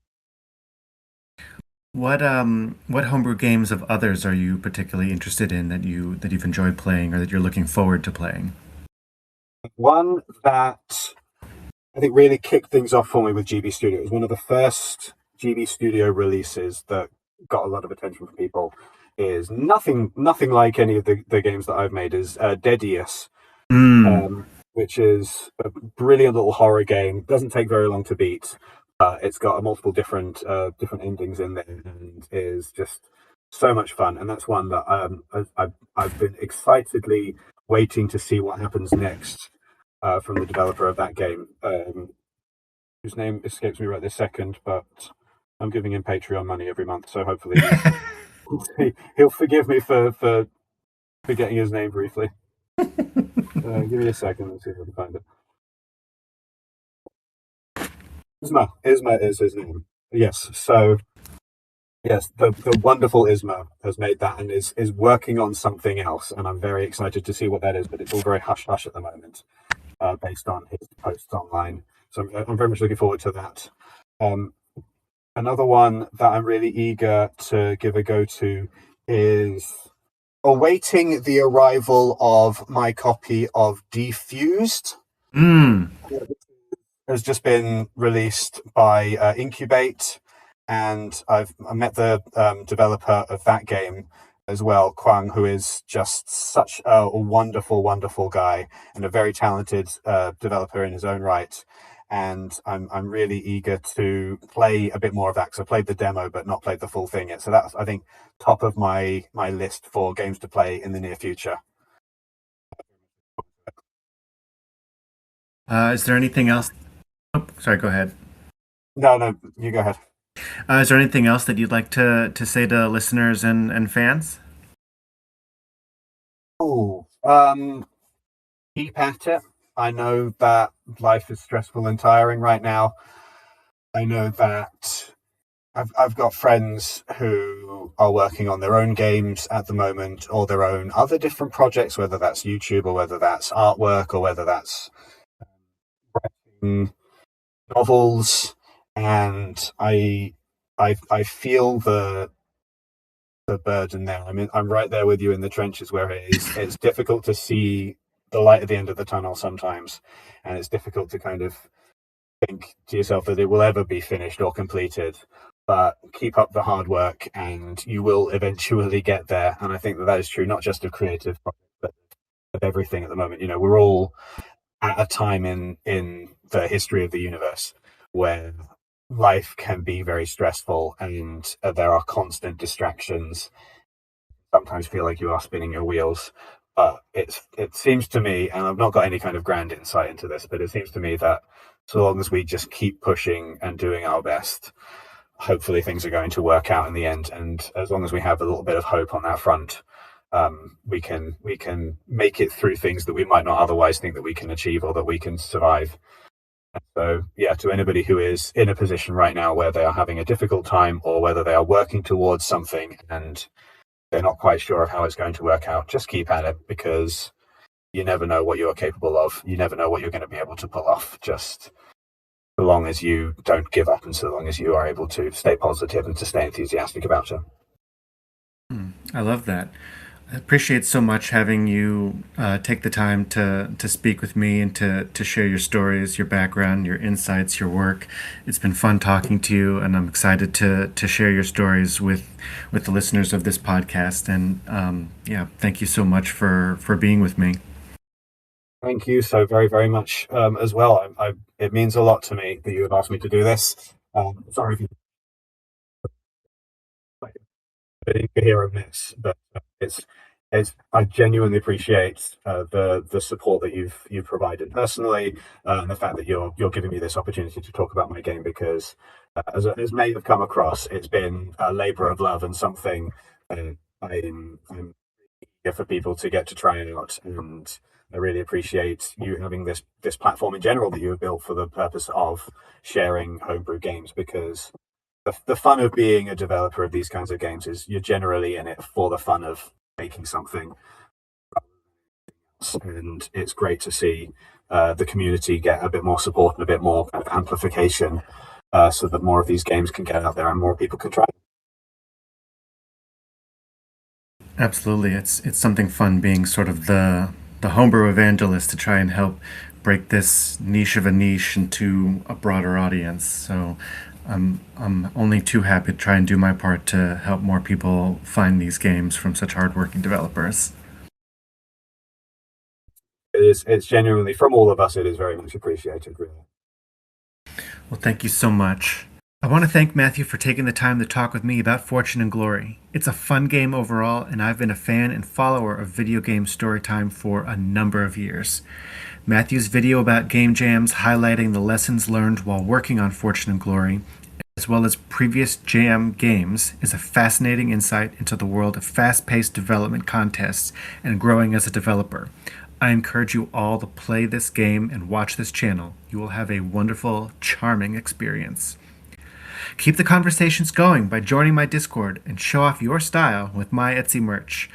What homebrew games of others are you particularly interested in that you've enjoyed playing or that you're looking forward to playing? One that I think really kicked things off for me with GB Studio. It was one of the first GB Studio releases that got a lot of attention from people. Is nothing like any of the games that I've made. Is Deadius, which is a brilliant little horror game. Doesn't take very long to beat. It's got multiple different endings in there, and is just so much fun. And that's one that I've been excitedly waiting to see what happens next from the developer of that game, whose name escapes me right this second, but I'm giving him Patreon money every month, so hopefully he'll forgive me for forgetting his name briefly. Give me a second, let's see if I can find it. Isma is his name. Yes, so yes, the wonderful Isma has made that and is working on something else, and I'm very excited to see what that is, but it's all very hush-hush at the moment, based on his posts online. So I'm very much looking forward to that. Another one that I'm really eager to give a go to is awaiting the arrival of my copy of Defused, Mm. Has just been released by Incubate, and I met the developer of that game as well, Kwang, who is just such a wonderful, wonderful guy and a very talented developer in his own right. And I'm really eager to play a bit more of that because I played the demo but not played the full thing yet. So that's, I think, top of my list for games to play in the near future. Is there anything else? Oh, sorry, go ahead. No, no, you go ahead. Is there anything else that you'd like to say to listeners and fans? Oh, keep at it. I know that life is stressful and tiring right now. I know that I've got friends who are working on their own games at the moment or their own other different projects, whether that's YouTube or whether that's artwork or whether that's writing novels. And I feel the burden there. I mean, I'm right there with you in the trenches where it's difficult to see the light at the end of the tunnel sometimes, and it's difficult to kind of think to yourself that it will ever be finished or completed. But keep up the hard work, and you will eventually get there. And I think that is true not just of creative, but of everything at the moment. You know, we're all at a time in the history of the universe where life can be very stressful, and there are constant distractions. Sometimes feel like you are spinning your wheels. But it seems to me, and I've not got any kind of grand insight into this, but it seems to me that so long as we just keep pushing and doing our best, hopefully things are going to work out in the end. And as long as we have a little bit of hope on that front, we can make it through things that we might not otherwise think that we can achieve or that we can survive. So yeah, to anybody who is in a position right now where they are having a difficult time or whether they are working towards something and they're not quite sure of how it's going to work out, just keep at it, because you never know what you're capable of. You never know what you're going to be able to pull off. Just so long as you don't give up and so long as you are able to stay positive and to stay enthusiastic about it. I love that. I appreciate so much having you take the time to speak with me and to share your stories, your background, your insights, your work. It's been fun talking to you, and I'm excited to share your stories with the listeners of this podcast. And yeah, thank you so much for being with me. Thank you so very, very much as well. It means a lot to me that you have asked me to do this. Sorry if you didn't hear a miss, but it's I genuinely appreciate the support that you've provided personally, and the fact that you're giving me this opportunity to talk about my game, because as may have come across, it's been a labor of love and something I'm here for people to get to try it out. And I really appreciate you having this platform in general that you have built for the purpose of sharing homebrew games, because the fun of being a developer of these kinds of games is you're generally in it for the fun of making something. And it's great to see the community get a bit more support and a bit more kind of amplification, so that more of these games can get out there and more people can try. Absolutely, it's something fun being sort of the homebrew evangelist to try and help break this niche of a niche into a broader audience. So I'm only too happy to try and do my part to help more people find these games from such hardworking developers. It's genuinely, from all of us, it is very much appreciated, really. Well, thank you so much. I want to thank Matthew for taking the time to talk with me about Fortune and Glory. It's a fun game overall, and I've been a fan and follower of video game storytime for a number of years. Matthew's video about game jams highlighting the lessons learned while working on Fortune and Glory, as well as previous jam games, is a fascinating insight into the world of fast-paced development contests and growing as a developer. I encourage you all to play this game and watch this channel. You will have a wonderful, charming experience. Keep the conversations going by joining my Discord and show off your style with my Etsy merch.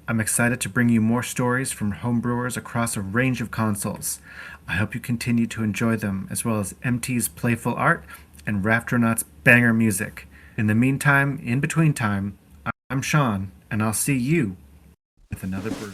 I'm excited to bring you more stories from homebrewers across a range of consoles. I hope you continue to enjoy them, as well as MT's playful art and Rafternaut's banger music. In the meantime, in between time, I'm Sean, and I'll see you with another brew.